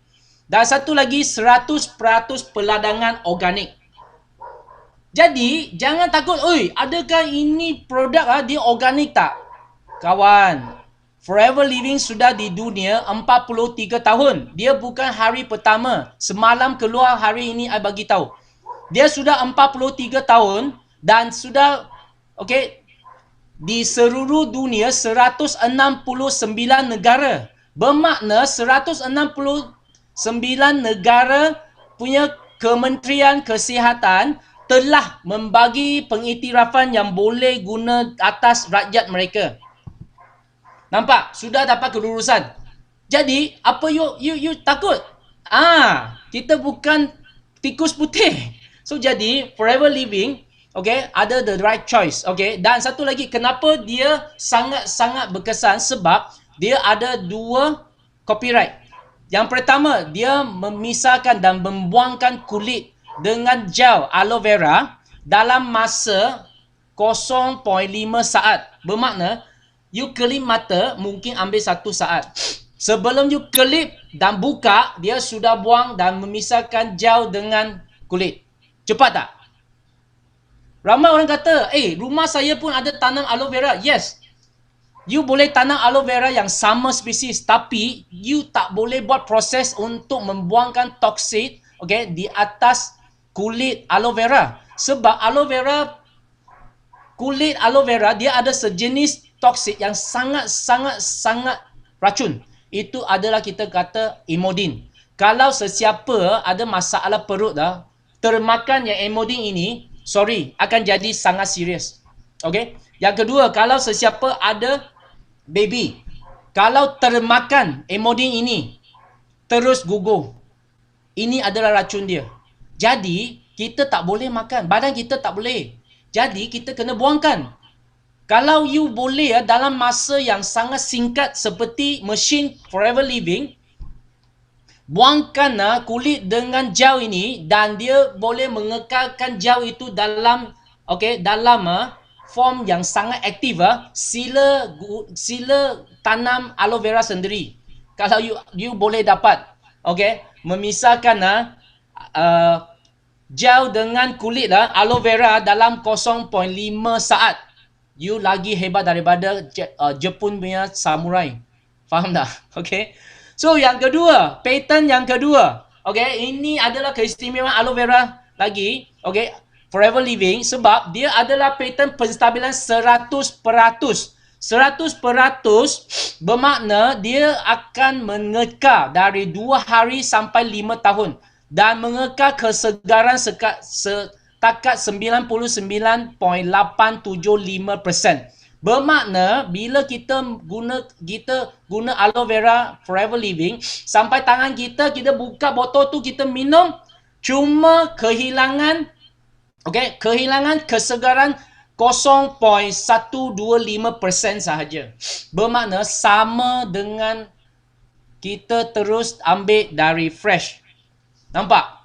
Dan satu lagi, 100% peladangan organik. Jadi, jangan takut, adakah ini produk dia organik tak? Kawan, Forever Living sudah di dunia 43 tahun. Dia bukan hari pertama. Semalam keluar, hari ini I bagi tahu. Dia sudah 43 tahun dan sudah, di seluruh dunia 169 negara. Bermakna 169 negara punya Kementerian Kesihatan telah membagi pengiktirafan yang boleh guna atas rakyat mereka. Nampak? Sudah dapat kelulusan. Jadi, apa you takut? Kita bukan tikus putih. So, jadi Forever Living ada the right choice. Dan satu lagi, kenapa dia sangat-sangat berkesan? Sebab dia ada 2 copyright. Yang pertama, dia memisahkan dan membuangkan kulit dengan gel aloe vera dalam masa 0.5 saat. Bermakna, you kelip mata mungkin ambil 1 saat. Sebelum you kelip dan buka, dia sudah buang dan memisahkan gel dengan kulit. Cepat tak? Ramai orang kata, rumah saya pun ada tanam aloe vera. Yes. You boleh tanam aloe vera yang sama spesies, tapi you tak boleh buat proses untuk membuangkan toksid di atas kulit aloe vera. Sebab kulit aloe vera dia ada sejenis toksid yang sangat racun. Itu adalah kita kata imodin. Kalau sesiapa ada masalah perut termakan yang imodin ini, akan jadi sangat serius. Yang kedua, kalau sesiapa ada baby, kalau termakan imodin ini, terus gugur. Ini adalah racun dia. Jadi, kita tak boleh makan. Badan kita tak boleh. Jadi kita kena buangkan. Kalau you boleh dalam masa yang sangat singkat seperti mesin Forever Living, buangkan kulit dengan gel ini dan dia boleh mengekalkan gel itu dalam dalam form yang sangat aktif. Sila tanam aloe vera sendiri. Kalau you boleh dapat, memisahkan gel dengan kulit aloe vera dalam 0.5 saat. You lagi hebat daripada Jepun punya samurai. Faham tak? Okay. So yang kedua, pattern yang kedua. Ini adalah keistimewaan aloe vera lagi. Forever Living sebab dia adalah pattern penstabilan 100%. 100% bermakna dia akan mengekal dari 2 hari sampai 5 tahun. Dan mengekal kesegaran setakat 99.875%. Bermakna bila kita guna aloe vera Forever Living, sampai tangan kita buka botol tu, kita minum, cuma kehilangan kesegaran 0.125% sahaja. Bermakna sama dengan kita terus ambil dari fresh. Nampak?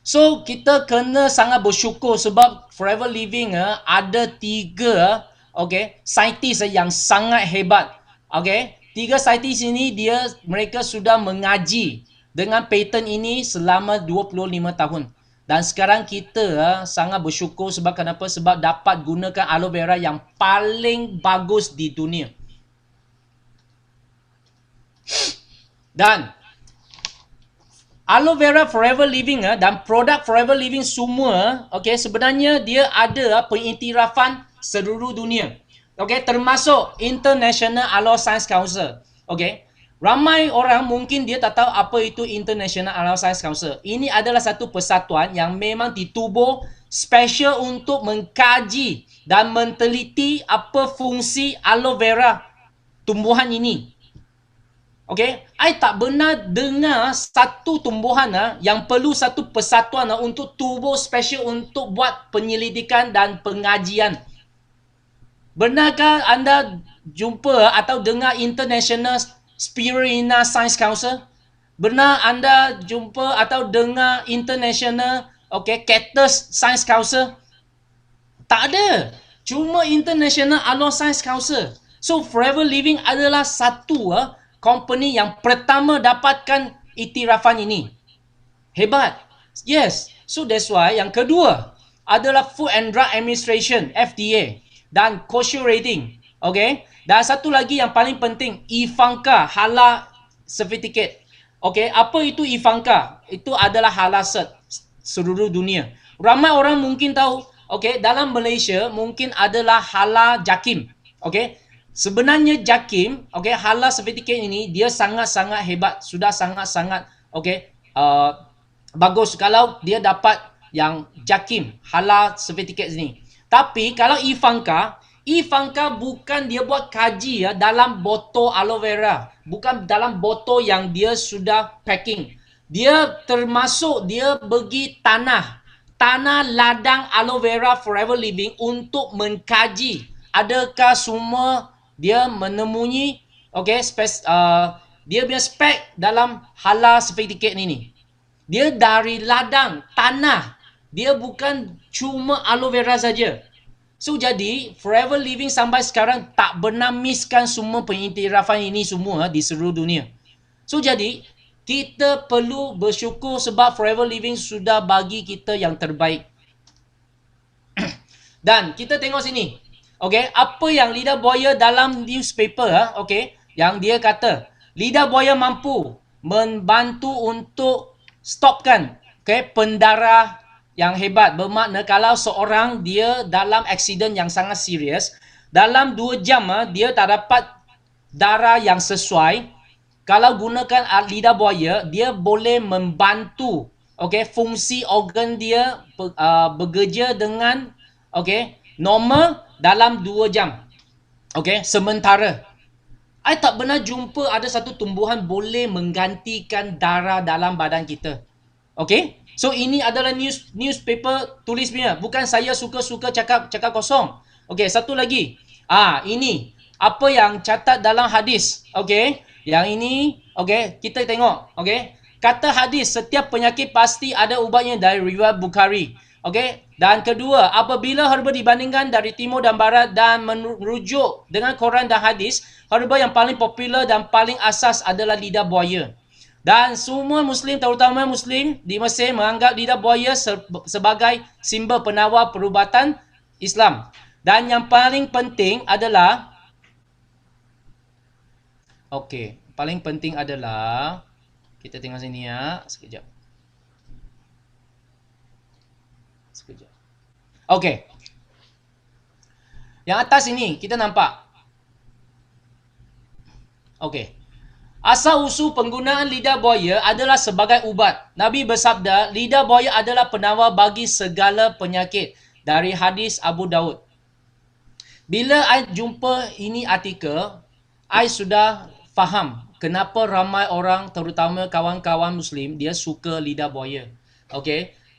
So kita kena sangat bersyukur sebab Forever Living ada 3 saintis yang sangat hebat. 3 saintis ini mereka sudah mengaji dengan pattern ini selama 25 tahun. Dan sekarang kita sangat bersyukur sebab kenapa? Sebab dapat gunakan aloe vera yang paling bagus di dunia. Dan aloe vera Forever Living dan produk Forever Living semua sebenarnya dia ada pengiktirafan seluruh dunia. Termasuk International Aloe Science Council. Ramai orang mungkin dia tak tahu apa itu International Aloe Science Council. Ini adalah satu persatuan yang memang ditubuh special untuk mengkaji dan menteliti apa fungsi aloe vera tumbuhan ini. I tak pernah dengar satu tumbuhan yang perlu satu persatuan untuk tubuh special untuk buat penyelidikan dan pengajian. Benarkah anda jumpa atau dengar International Spirulina Science Council? Benar anda jumpa atau dengar International Cactus Science Council? Tak ada. Cuma International Aloe Science Council. So Forever Living adalah satu company yang pertama dapatkan iktirafan ini. Hebat. Yes. So that's why yang kedua adalah Food and Drug Administration, FDA, dan kosher rating. Dan satu lagi yang paling penting, IFANCA halal certificate. Apa itu IFANCA? Itu adalah halal cert seluruh dunia. Ramai orang mungkin tahu, dalam Malaysia mungkin adalah halal JAKIM. Sebenarnya JAKIM, halal certificate ini dia sangat-sangat hebat, sudah sangat-sangat bagus kalau dia dapat yang JAKIM halal certificate ini. Tapi kalau IFANCA bukan dia buat kaji dalam botol aloe vera, bukan dalam botol yang dia sudah packing. Dia termasuk dia bagi tanah ladang aloe vera Forever Living untuk mengkaji adakah semua dia menemui dia punya spek dalam halal certificate ini. Dia dari ladang tanah, dia bukan cuma aloe vera saja. So jadi Forever Living sampai sekarang tak pernah misskan semua pengiktirafan ini semua di seluruh dunia. So jadi kita perlu bersyukur sebab Forever Living sudah bagi kita yang terbaik. Dan kita tengok sini. Apa yang lidah buaya dalam newspaper yang dia kata lidah buaya mampu membantu untuk stopkan pendarah yang hebat. Bermakna kalau seorang dia dalam aksiden yang sangat serius, dalam 2 jam dia tak dapat darah yang sesuai. Kalau gunakan lidah buaya, dia boleh membantu fungsi organ dia bekerja dengan normal dalam 2 jam. Sementara I tak pernah jumpa ada satu tumbuhan boleh menggantikan darah dalam badan kita. So ini adalah newspaper tulis punya. Bukan saya suka-suka cakap kosong. Okey, satu lagi. Ini apa yang catat dalam hadis. Okey. Yang ini, okey, kita tengok. Okey. Kata hadis, setiap penyakit pasti ada ubatnya dari riwayat Bukhari. Okey. Dan kedua, apabila herba dibandingkan dari timur dan barat dan merujuk dengan Quran dan hadis, herba yang paling popular dan paling asas adalah lidah buaya. Dan semua Muslim, terutama Muslim di Mesir menganggap lidah buaya sebagai simbol penawar perubatan Islam. Dan yang paling penting adalah, paling penting adalah, kita tengok sini ya, sekejap. Yang atas ini kita nampak. Asal usul penggunaan lidah buaya adalah sebagai ubat. Nabi bersabda, lidah buaya adalah penawar bagi segala penyakit. Dari hadis Abu Daud. Bila I jumpa ini artikel, I sudah faham kenapa ramai orang, terutama kawan-kawan Muslim, dia suka lidah buaya.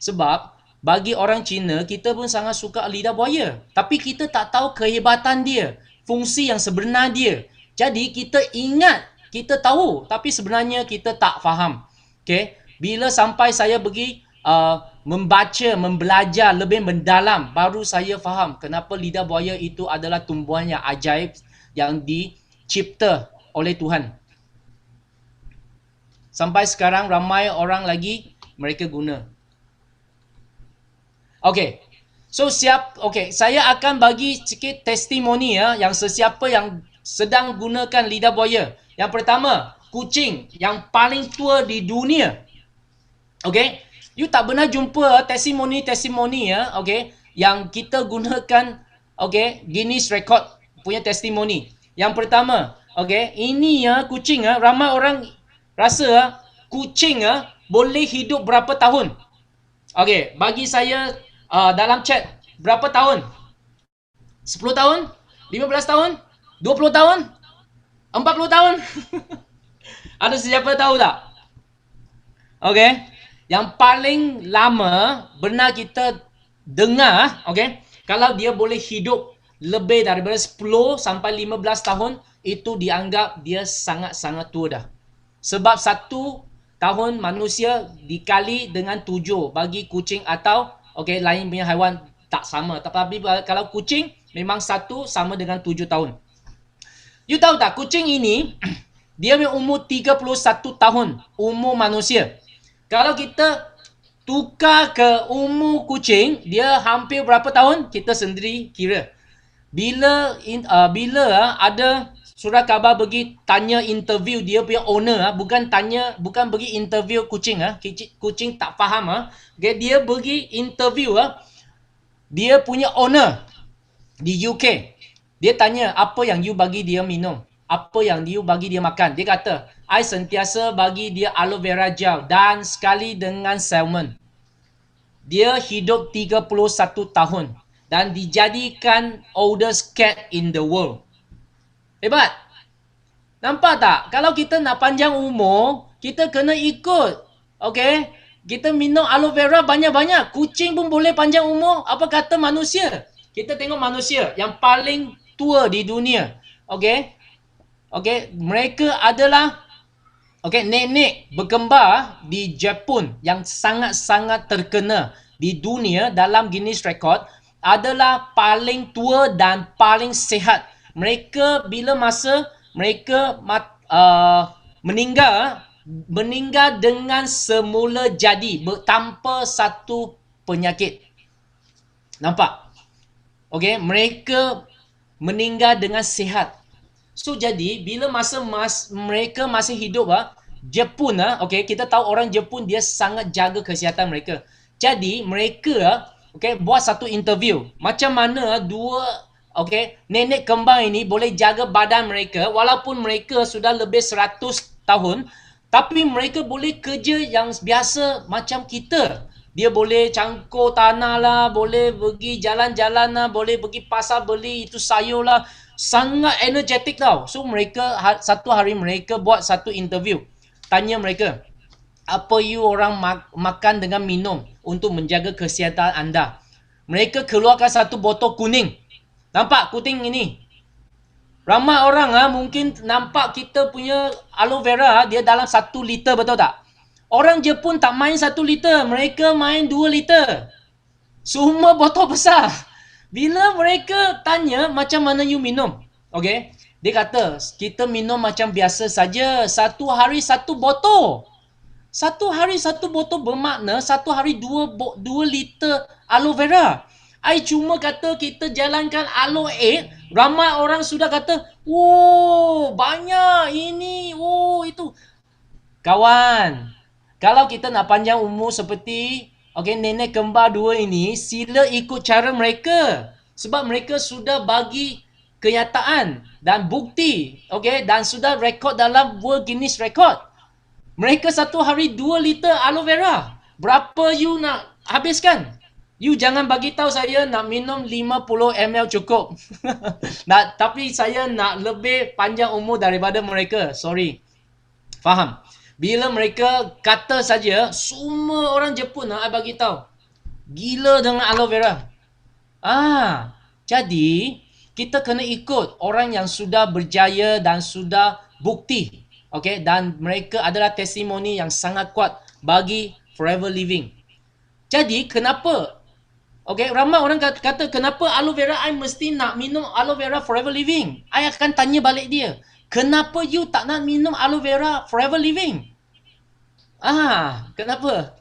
Sebab bagi orang Cina, kita pun sangat suka lidah buaya. Tapi kita tak tahu kehebatan dia, fungsi yang sebenar dia. Jadi kita ingat, kita tahu, tapi sebenarnya kita tak faham. Bila sampai saya pergi membaca, membelajar lebih mendalam, baru saya faham kenapa lidah buaya itu adalah tumbuhan yang ajaib yang dicipta oleh Tuhan. Sampai sekarang ramai orang lagi mereka guna. Saya akan bagi sikit testimoni ya, yang sesiapa yang sedang gunakan lidah buaya. Yang pertama, kucing yang paling tua di dunia. You tak pernah jumpa testimoni ya, yang kita gunakan, Guinness Record punya testimoni. Yang pertama, ini ya kucing ramai orang rasa kucing boleh hidup berapa tahun. Bagi saya dalam chat, berapa tahun? 10 tahun? 15 tahun? 20 tahun? 40 tahun? Ada siapa tahu tak? Yang paling lama benar kita dengar, kalau dia boleh hidup lebih daripada 10 sampai 15 tahun, itu dianggap dia sangat-sangat tua dah. Sebab 1 tahun manusia dikali dengan 7 bagi kucing atau lain punya haiwan tak sama. Tapi kalau kucing memang 1 sama dengan 7 tahun. You tahu tak, kucing ini dia punya umur 31 tahun umur manusia. Kalau kita tukar ke umur kucing, dia hampir berapa tahun? Kita sendiri kira. Bila ada surat khabar pergi tanya interview dia punya owner, bukan pergi interview kucing, kucing tak faham, dia pergi interview dia punya owner di UK. Dia tanya, apa yang you bagi dia minum? Apa yang you bagi dia makan? Dia kata, I sentiasa bagi dia aloe vera gel dan sekali dengan salmon. Dia hidup 31 tahun dan dijadikan oldest cat in the world. Hebat. Nampak tak? Kalau kita nak panjang umur, kita kena ikut. Kita minum aloe vera banyak-banyak. Kucing pun boleh panjang umur. Apa kata manusia? Kita tengok manusia yang paling tua di dunia. Mereka adalah nenek berkembar di Jepun yang sangat-sangat terkenal di dunia dalam Guinness Record, adalah paling tua dan paling sihat. Mereka bila masa mereka meninggal dengan semula jadi, tanpa satu penyakit. Nampak? Mereka meninggal dengan sihat. So jadi bila masa mereka masih hidup, Jepun, kita tahu orang Jepun dia sangat jaga kesihatan mereka. Jadi mereka buat satu interview, macam mana dua nenek kembar ini boleh jaga badan mereka walaupun mereka sudah lebih 100 tahun, tapi mereka boleh kerja yang biasa macam kita. Dia boleh cangkul tanah lah, boleh pergi jalan-jalan lah, boleh pergi pasar beli itu sayur lah. Sangat energetik tau. So mereka, satu hari mereka buat satu interview. Tanya mereka, apa you orang makan dengan minum untuk menjaga kesihatan anda. Mereka keluarkan satu botol kuning. Nampak kuning ini? Ramai orang mungkin nampak kita punya aloe vera dia dalam 1 liter, betul tak? Orang Jepun tak main 1 liter, mereka main 2 liter. Semua botol besar. Bila mereka tanya macam mana you minum, okay? Dia kata kita minum macam biasa saja. 1 hari 1 botol. 1 hari 1 botol bermakna 1 hari 2 liter aloe vera. I cuma kata kita jalankan aloe 8, ramai orang sudah kata, "Oh, banyak ini, oh itu." Kawan, kalau kita nak panjang umur seperti nenek kembar 2 ini, sila ikut cara mereka. Sebab mereka sudah bagi kenyataan dan bukti, dan sudah rekod dalam World Guinness Record. Mereka 1 hari 2 liter aloe vera. Berapa you nak habiskan? You jangan bagi tahu saya nak minum 50 ml cukup. Tapi saya nak lebih panjang umur daripada mereka. Sorry. Faham? Bila mereka kata saja, semua orang Jepun nak bagi tahu. Gila dengan aloe vera. Jadi kita kena ikut orang yang sudah berjaya dan sudah bukti. Dan mereka adalah testimoni yang sangat kuat bagi forever living. Jadi kenapa ramai orang kata kenapa aloe vera I mesti nak minum aloe vera forever living? I akan tanya balik dia, kenapa you tak nak minum aloe vera forever living? Kenapa?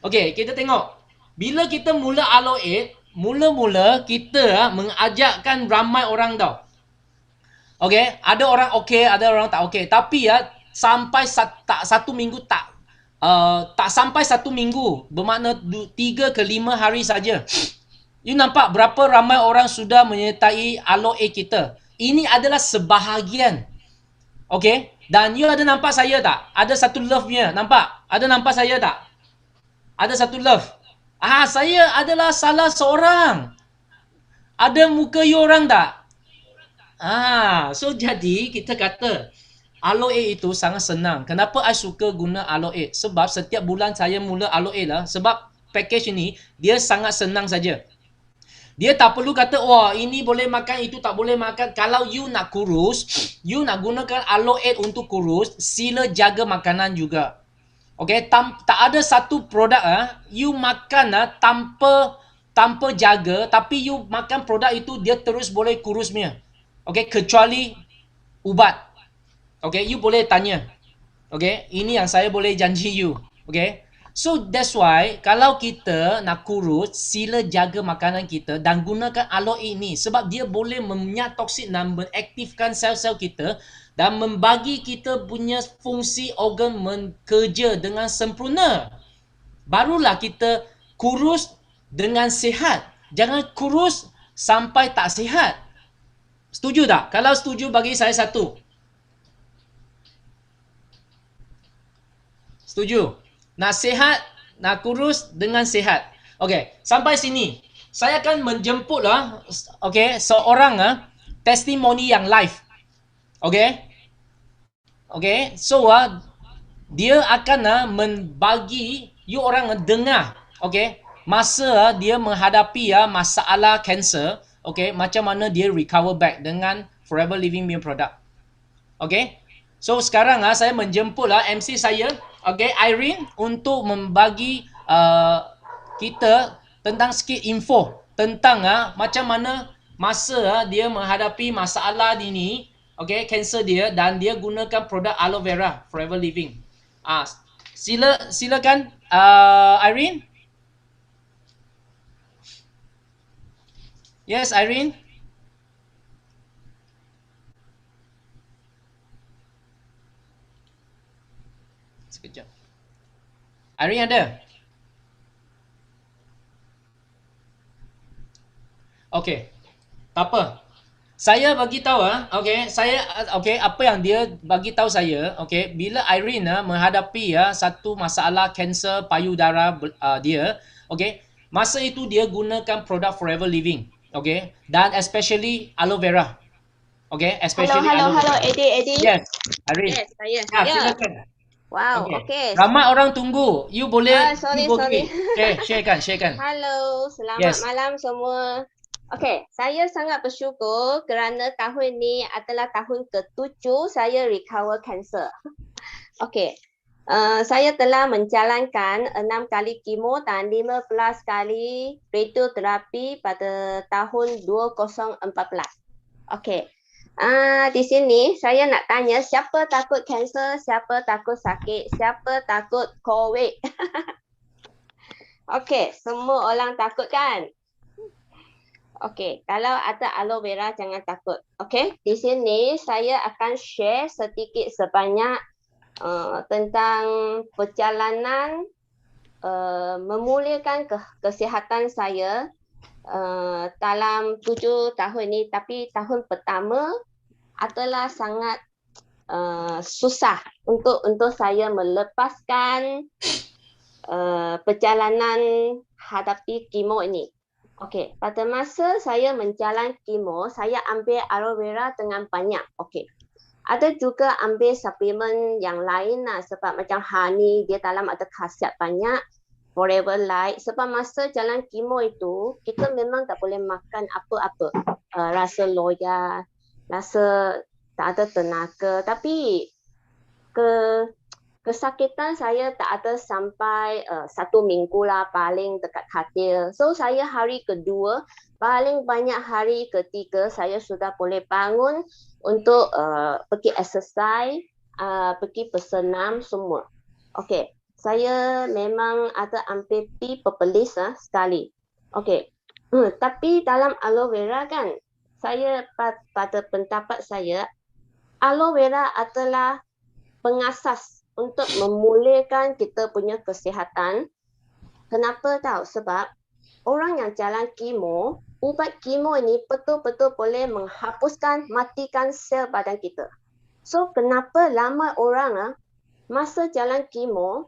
Kita tengok. Bila kita mula aloe, mula-mula kita mengajakkan ramai orang tau. Ada orang ada orang tak tapi sampai satu minggu tak sampai 1 minggu, bermakna 3 ke 5 hari saja. You nampak berapa ramai orang sudah menyertai aloe kita. Ini adalah sebahagian. Dan you ada nampak saya tak? Ada satu love-nya, nampak? Ada nampak saya tak? Ada satu love. Saya adalah salah seorang. Ada muka you orang tak? So jadi kita kata aloe itu sangat senang. Kenapa I suka guna aloe? Sebab setiap bulan saya mula aloe lah. Sebab package ini dia sangat senang saja. Dia tak perlu kata, wah ini boleh makan, itu tak boleh makan. Kalau you nak kurus, you nak gunakan aloe untuk kurus, sila jaga makanan juga. Tak ada satu produk you makan tanpa jaga, tapi you makan produk itu dia terus boleh kurusnya. Kecuali ubat. You boleh tanya. Ini yang saya boleh janji you. So that's why kalau kita nak kurus, sila jaga makanan kita dan gunakan aloe ini sebab dia boleh meminyak toksin dan mengaktifkan sel-sel kita dan membagi kita punya fungsi organ bekerja dengan sempurna. Barulah kita kurus dengan sihat. Jangan kurus sampai tak sihat. Setuju tak? Kalau setuju bagi saya 1. Setuju? Nak sihat, nak kurus dengan sihat. Sampai sini. Saya akan menjemput seorang testimoni yang live. So dia akan membagi you orang dengar. Masa dia menghadapi masalah kanser, macam mana dia recover back dengan Forever Living punya produk. So sekarang saya menjemput MC saya, Irene, untuk membagi kita tentang sikit info tentang macam mana masa dia menghadapi masalah ini, kanser dia, dan dia gunakan produk aloe vera Forever Living. Silakan Irene. Yes, Irene. Sekejap. Irene ada? Tak apa. Saya bagi tahu apa yang dia bagi tahu saya, bila Irene menghadapi satu masalah kanser payudara dia, masa itu dia gunakan produk Forever Living, dan especially aloe vera. Especially Hello, Eddie. Yes, Irene. Yes, saya. Silakan. Wow, Okey. okay. Ramai orang tunggu. You boleh, you Sorry, go sorry. quick. Okay, sharekan, sharekan. Halo, selamat Yes. malam semua. Okey, saya sangat bersyukur kerana tahun ini adalah tahun ke-7 saya recover cancer. Okey. Saya telah menjalankan 6 kali kemo dan 15 kali radioterapi pada tahun 2014. Okey. Di sini saya nak tanya siapa takut kanser, siapa takut sakit, siapa takut COVID. Okey, semua orang takut kan? Okey, kalau ada aloe vera jangan takut. Okey, di sini saya akan share sedikit sebanyak tentang perjalanan memulihkan kesihatan saya dalam 7 tahun ini. Tapi tahun pertama adalah sangat susah untuk saya melepaskan perjalanan hadapi kemo ini. Okey, pada masa saya menjalan kemo, saya ambil aloe vera dengan banyak. Okey. Ada juga ambil suplemen yang lain lah, sebab macam honey dia dalam ada khasiat banyak. Forever Light, sebab masa jalan kemo itu kita memang tak boleh makan apa-apa. Rasa loya, rasa tak ada tenaga, tapi kesakitan saya tak ada sampai 1 minggu lah paling dekat katil. So saya hari kedua, paling banyak hari ketiga saya sudah boleh bangun untuk pergi exercise, pergi bersenam semua. Okey, saya memang ada ambil tea purplish sekali. Okey. Tapi dalam aloe vera kan, saya pada pendapat saya, aloe vera adalah pengasas untuk memulihkan kita punya kesihatan. Kenapa tahu? Sebab orang yang jalan kemo, ubat kemo ini betul-betul boleh menghapuskan, matikan sel badan kita. So kenapa lama orang masa jalan kemo,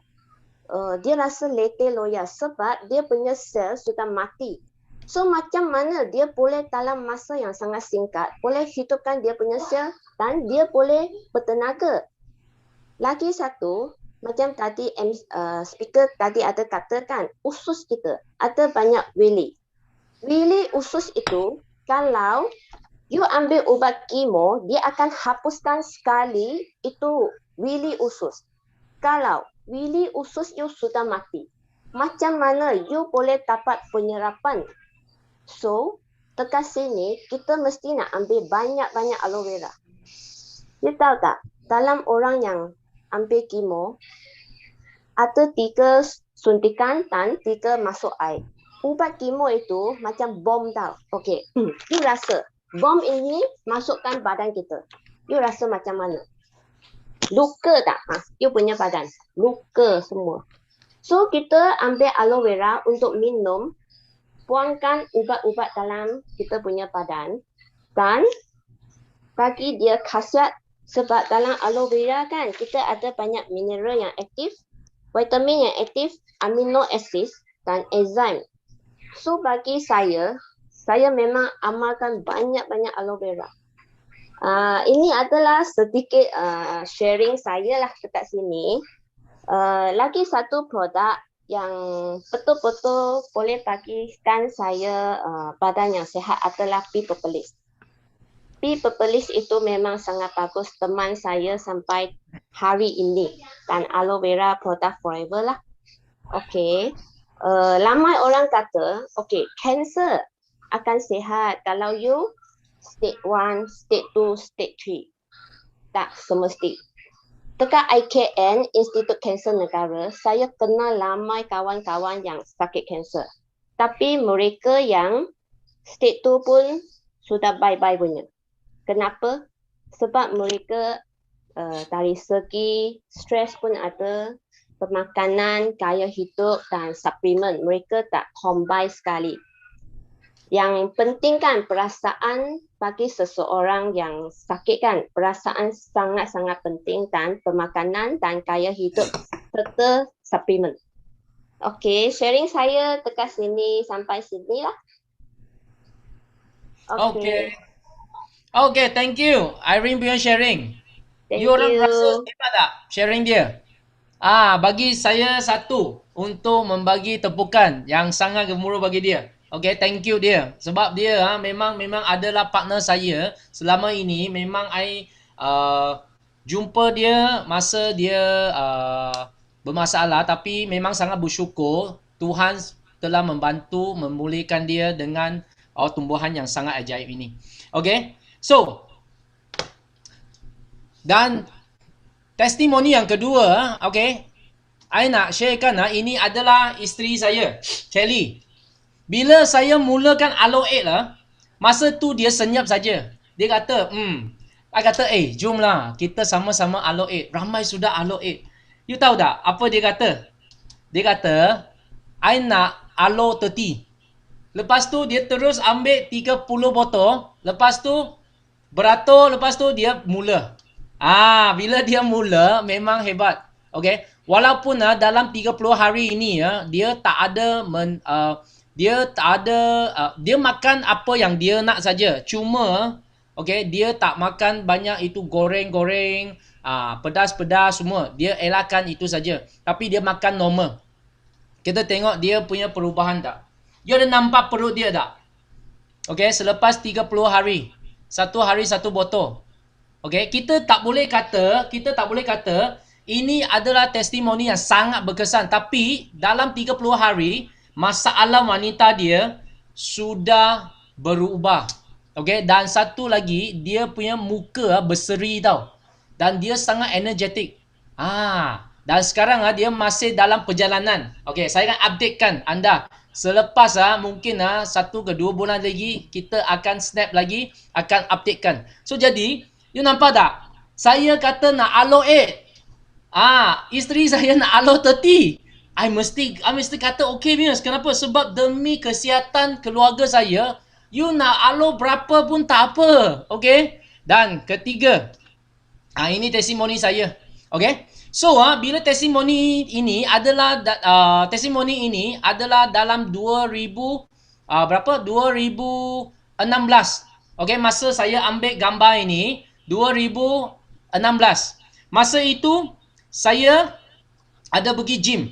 dia rasa letih loya sebab dia punya sel sudah mati. So macam mana dia boleh dalam masa yang sangat singkat boleh hidupkan dia punya sel dan dia boleh bertenaga. Lagi satu, macam tadi speaker tadi ada katakan, usus kita ada banyak wili. Wili usus itu kalau you ambil ubat kemo, dia akan hapuskan sekali itu wili usus. Kalau wili usus you sudah mati, macam mana you boleh dapat penyerapan? So, dekat sini kita mesti nak ambil banyak-banyak aloe vera. You tahu tak, dalam orang yang ambil kemo, ada 3 suntikan dan 3 masuk air. Ubat kemo itu macam bom tau. Okey, you rasa bom ini masukkan badan kita. You rasa macam mana? Luka tak? You punya badan luka semua. So kita ambil aloe vera untuk minum, buangkan ubat-ubat dalam kita punya badan dan bagi dia khasiat. Sebab dalam aloe vera kan kita ada banyak mineral yang aktif, vitamin yang aktif, amino acid dan enzim. So bagi saya memang amalkan banyak-banyak aloe vera. Ini adalah sedikit sharing saya lah dekat sini. Lagi satu produk yang betul-betul boleh bagikan saya badan yang sihat adalah pea purplish. Pea purplish itu memang sangat bagus teman saya sampai hari ini. Dan aloe vera product forever lah. Okey. Ramai orang kata, okey, cancer akan sihat kalau you stage 1, stage 2, stage 3. Tak semesti. Dekat IKN, Institut Kanser Negara, saya kenal ramai kawan-kawan yang sakit kanser. Tapi mereka yang stage 2 pun sudah bye-bye punya. Kenapa? Sebab mereka dari segi stres pun ada, pemakanan, gaya hidup dan suplemen. Mereka tak combine sekali. Yang penting kan perasaan bagi seseorang yang sakit kan. Perasaan sangat-sangat penting dan pemakanan dan gaya hidup serta suplemen. Okey, sharing saya dekat sini sampai sini lah. Okay. Okay, thank you. Irene punya sharing. Thank You orang you. rasa hebat tak sharing dia? Bagi saya satu untuk membagi tepukan yang sangat gemuruh bagi dia. Okay, thank you dia. Sebab dia memang adalah partner saya selama ini. Memang I jumpa dia masa dia bermasalah, tapi memang sangat bersyukur Tuhan telah membantu memulihkan dia dengan tumbuhan yang sangat ajaib ini. Okay, so dan testimoni yang kedua, okay, I nak sharekan ini adalah isteri saya, Kelly. Bila saya mulakan Aloe 8 masa tu dia senyap saja. Dia kata, I kata, jomlah kita sama-sama Aloe 8. Ramai sudah Aloe 8. You tahu tak apa dia kata? Dia kata, I nak Aloe 30. Lepas tu dia terus ambil 30 botol. Lepas tu beratur, lepas tu dia mula. Bila dia mula memang hebat. Okay. Walaupun dalam 30 hari ini dia tak ada dia makan apa yang dia nak saja. Cuma dia tak makan banyak itu goreng-goreng, pedas-pedas semua. Dia elakkan itu saja. Tapi dia makan normal. Kita tengok dia punya perubahan tak. You ada nampak perut dia tak? Okay, selepas 30 hari. Satu hari satu botol. Okay, kita tak boleh kata ini adalah testimoni yang sangat berkesan. Tapi dalam 30 hari, masalah wanita dia sudah berubah. Okay, dan satu lagi, dia punya muka berseri tau. Dan dia sangat energetik. Dan sekarang dia masih dalam perjalanan. Okay, saya akan updatekan anda. Selepas mungkin 1 ke 2 bulan lagi, kita akan snap lagi, akan updatekan. So jadi, you nampak tak? Saya kata nak Aloe 8. Isteri saya nak Aloe 30. I mesti kata okay Mius. Kenapa? Sebab demi kesihatan keluarga saya, you nak Aloe berapa pun tak apa. Okay? Dan ketiga, ini testimoni saya. Okay? So bila testimoni ini adalah dalam 2016. Okay, masa saya ambil gambar ini 2016. Masa itu saya ada pergi gym.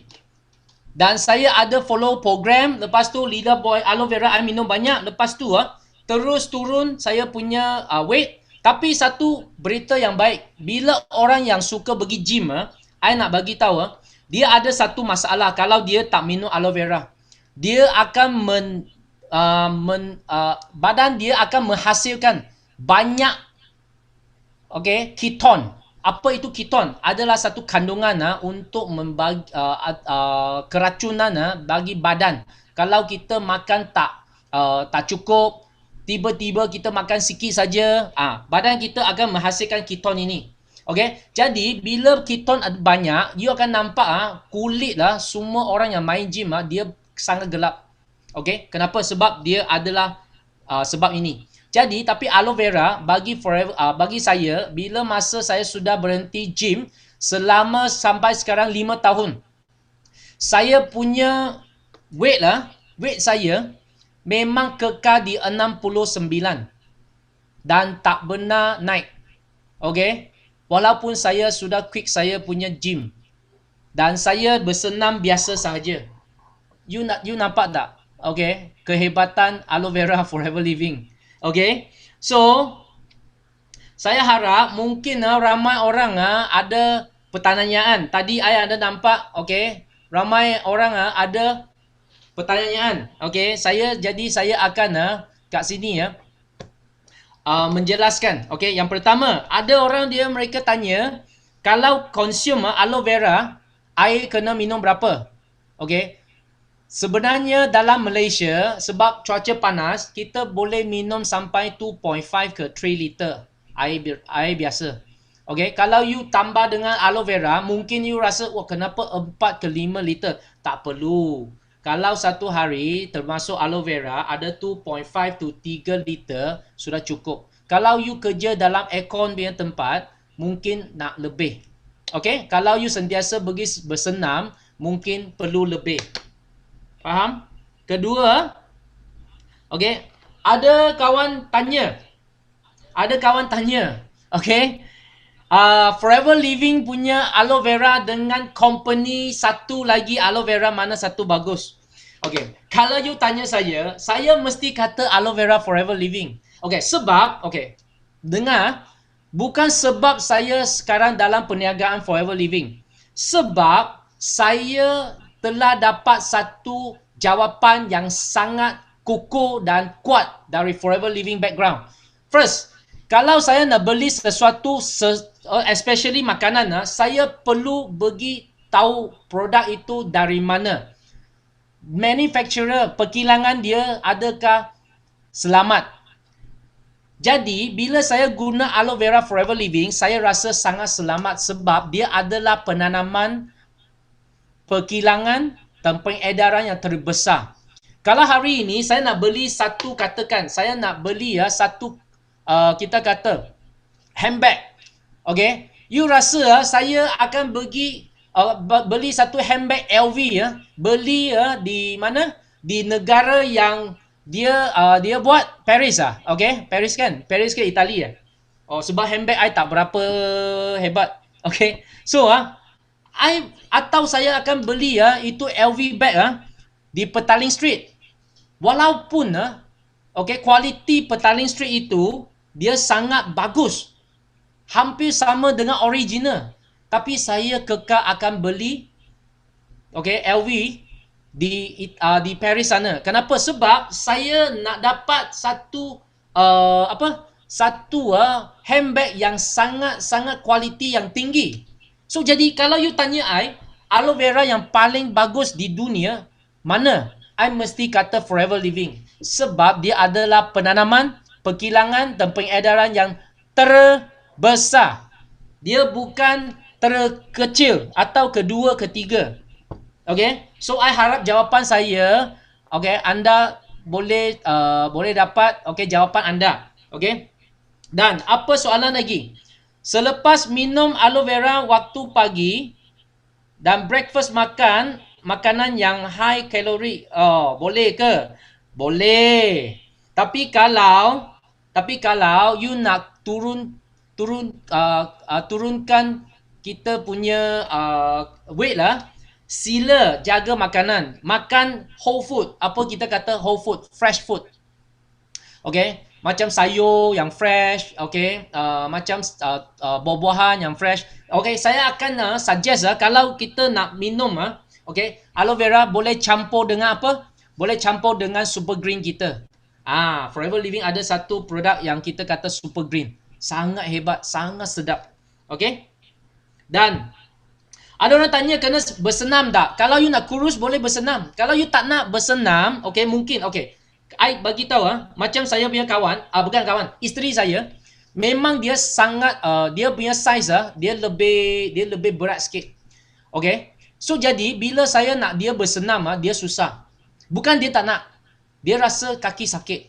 Dan saya ada follow program. Lepas tu Leaderboy Aloe Vera I minum banyak. Lepas tu terus turun saya punya weight. Tapi satu berita yang baik, bila orang yang suka pergi gym, I nak bagi tahu, dia ada satu masalah kalau dia tak minum aloe vera. Dia akan badan dia akan menghasilkan banyak keton. Apa itu keton? Adalah satu kandungan untuk membagi keracunan bagi badan. Kalau kita makan tak cukup, tiba-tiba kita makan sikit saja, badan kita akan menghasilkan keton ini. Okay, jadi bila keton banyak, you akan nampak kulit semua orang yang main gym dia sangat gelap. Okay, kenapa? Sebab dia adalah sebab ini. Jadi tapi aloe vera bagi saya, bila masa saya sudah berhenti gym selama sampai sekarang 5 tahun, saya punya weight saya memang kekal di 69 dan tak benar naik. Okay, walaupun saya sudah quit saya punya gym dan saya bersenam biasa sahaja. You nampak tak? Okay, kehebatan aloe vera forever living. Okay, so saya harap mungkin ramai orang ada pertanyaan. Tadi saya ada nampak, okay, ramai orang ada pertanyaan. Okay, saya akan kat sini menjelaskan. Okay, yang pertama, ada orang mereka tanya, kalau consume aloe vera, air kena minum berapa? Okay, sebenarnya dalam Malaysia, sebab cuaca panas, kita boleh minum sampai 2.5 ke 3 liter air biasa. Okay, kalau you tambah dengan aloe vera, mungkin you rasa, kenapa 4 ke 5 liter? Tak perlu. Kalau satu hari termasuk aloe vera ada 2.5 to 3 liter sudah cukup. Kalau you kerja dalam aircon punya tempat, mungkin nak lebih. Okay, kalau you sentiasa pergi bersenam, mungkin perlu lebih. Faham? Kedua, okay, ada kawan tanya. Okay, Forever Living punya aloe vera dengan company satu lagi aloe vera, mana satu bagus? Okay, kalau you tanya saya mesti kata aloe vera Forever Living. Okay, sebab, okay, dengar, bukan sebab saya sekarang dalam perniagaan Forever Living. Sebab saya telah dapat satu jawapan yang sangat kukuh dan kuat dari Forever Living background. First, kalau saya nak beli sesuatu, especially makanan, saya perlu bagi tahu produk itu dari mana. Manufacturer, perkilangan dia adakah selamat. Jadi, bila saya guna aloe vera Forever Living, saya rasa sangat selamat sebab dia adalah penanaman perkilangan dan pengedaran yang terbesar. Kalau hari ini saya nak beli satu, katakan saya nak beli satu kita kata handbag. Okay, you rasa saya akan beli satu handbag LV beli di mana? Di negara yang dia buat Paris okay, Paris kan? Paris ke Itali Oh, sebab handbag I tak berapa hebat. Okay, so atau saya akan beli itu LV bag di Petaling Street. Walaupun okay, kualiti Petaling Street itu dia sangat bagus, hampir sama dengan original, tapi saya kekal akan beli okay, LV di Paris sana. Kenapa? Sebab saya nak dapat satu handbag yang sangat kualiti yang tinggi. So jadi kalau you tanya aloe vera yang paling bagus di dunia mana? I mesti kata Forever Living. Sebab dia adalah penanaman, perkilangan dan pengedaran yang terbesar. Dia bukan terkecil atau kedua, ketiga. Okay, so I harap jawapan saya, okay, anda boleh dapat okay jawapan anda. Okay, dan apa soalan lagi? Selepas minum aloe vera waktu pagi dan breakfast makan makanan yang high kalori, boleh ke? Boleh. Tapi kalau you nak turunkan kita punya weight sila jaga makanan. Makan whole food. Apa kita kata whole food? Fresh food. Okay, macam sayur yang fresh, okay, macam buah-buahan yang fresh. Okay, saya akan suggest kalau kita nak minum okay, aloe vera boleh campur dengan apa? Boleh campur dengan super green kita. Forever Living ada satu produk yang kita kata super green. Sangat hebat, sangat sedap. Okay? Dan ada orang tanya kena bersenam tak? Kalau you nak kurus boleh bersenam. Kalau you tak nak bersenam, okay, mungkin, okay. I bagi tahu macam saya punya kawan, bukan kawan, isteri saya, memang dia sangat dia punya size dia lebih berat sikit. Okay? So jadi bila saya nak dia bersenam dia susah. Bukan dia tak nak. Dia rasa kaki sakit.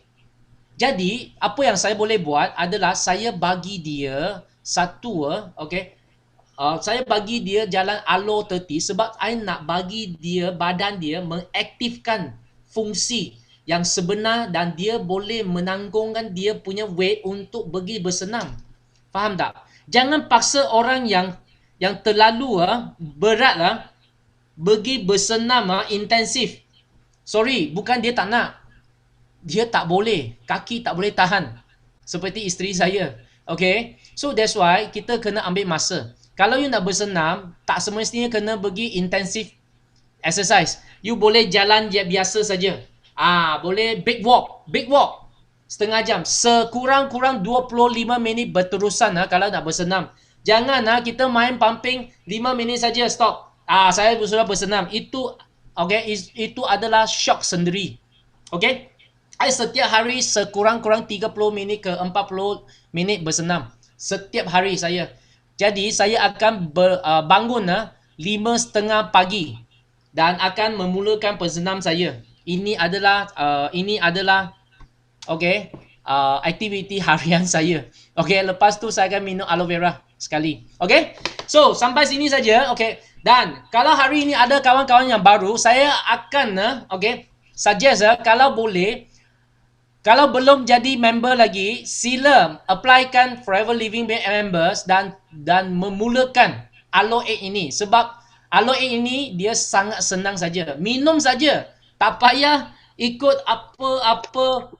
Jadi apa yang saya boleh buat adalah saya bagi dia satu okay, saya bagi dia jalan aloe 30 sebab I nak bagi dia badan dia mengaktifkan fungsi yang sebenar dan dia boleh menanggungkan dia punya weight untuk pergi bersenam. Faham tak? Jangan paksa orang yang terlalu berat pergi bersenam intensif. Sorry, bukan dia tak nak. Dia tak boleh. Kaki tak boleh tahan. Seperti isteri saya. Okay? So that's why kita kena ambil masa. Kalau you nak bersenam, tak semestinya kena pergi intensif exercise. You boleh jalan biasa saja. Boleh big walk. Setengah jam. Sekurang-kurang 25 minit berterusan kalau nak bersenam. Jangan kita main pumping 5 minit saja stop. Saya sudah bersenam. Itu okay, itu adalah shock sendiri. Okay? I setiap hari sekurang-kurang 30 minit ke 40 minit bersenam. Setiap hari saya. Jadi saya akan bangun 5:30 pagi dan akan memulakan bersenam saya. Ini adalah okay, aktiviti harian saya. Okay, lepas tu saya akan minum aloe vera sekali. Okay, so sampai sini saja. Okay, dan kalau hari ini ada kawan-kawan yang baru, saya akan okay, suggest kalau boleh, Kalau belum jadi member lagi, sila applykan Forever Living members dan memulakan Alo 8 ini. Sebab Alo 8 ini dia sangat senang saja. Minum saja. Tak payah ikut apa-apa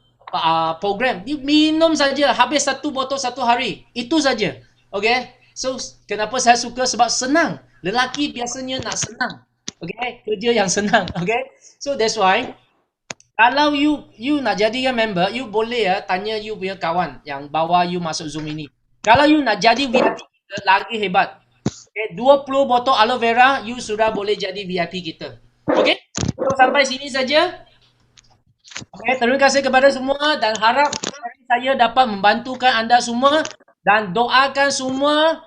program. Dia minum saja. Habis 1 botol 1 hari. Itu saja. Okay? So, kenapa saya suka? Sebab senang. Lelaki biasanya nak senang. Okay? Kerja yang senang. Okay? So, that's why kalau you nak jadikan member, you boleh tanya you punya kawan yang bawa you masuk Zoom ini. Kalau you nak jadi VIP kita, lagi hebat. Okay, 20 botol aloe vera, you sudah boleh jadi VIP kita. Okay? So, sampai sini saja. Okay, terima kasih kepada semua dan harap saya dapat membantukan anda semua dan doakan semua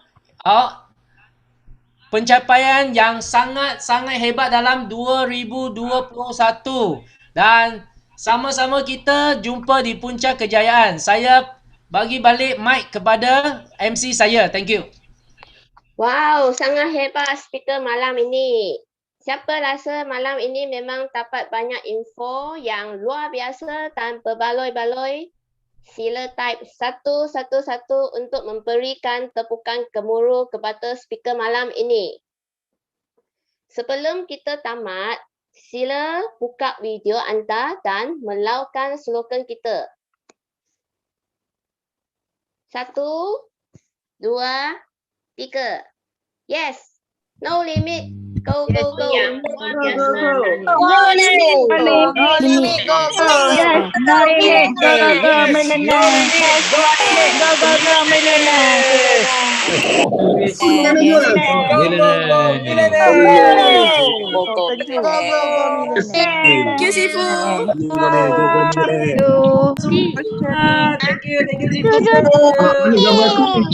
pencapaian yang sangat-sangat hebat dalam 2021. Dan sama-sama kita jumpa di puncak kejayaan. Saya bagi balik mic kepada MC saya. Thank you. Wow, sangat hebat speaker malam ini. Siapa rasa malam ini memang dapat banyak info yang luar biasa tanpa baloi-baloi? Sila type 111 untuk memberikan tepukan gemuruh kepada speaker malam ini. Sebelum kita tamat, sila buka video anda dan melaukan slogan kita. 1, 2, 3. Yes, no limit. Go, go, go. Thank you, Sifu. Thank you, Sifu.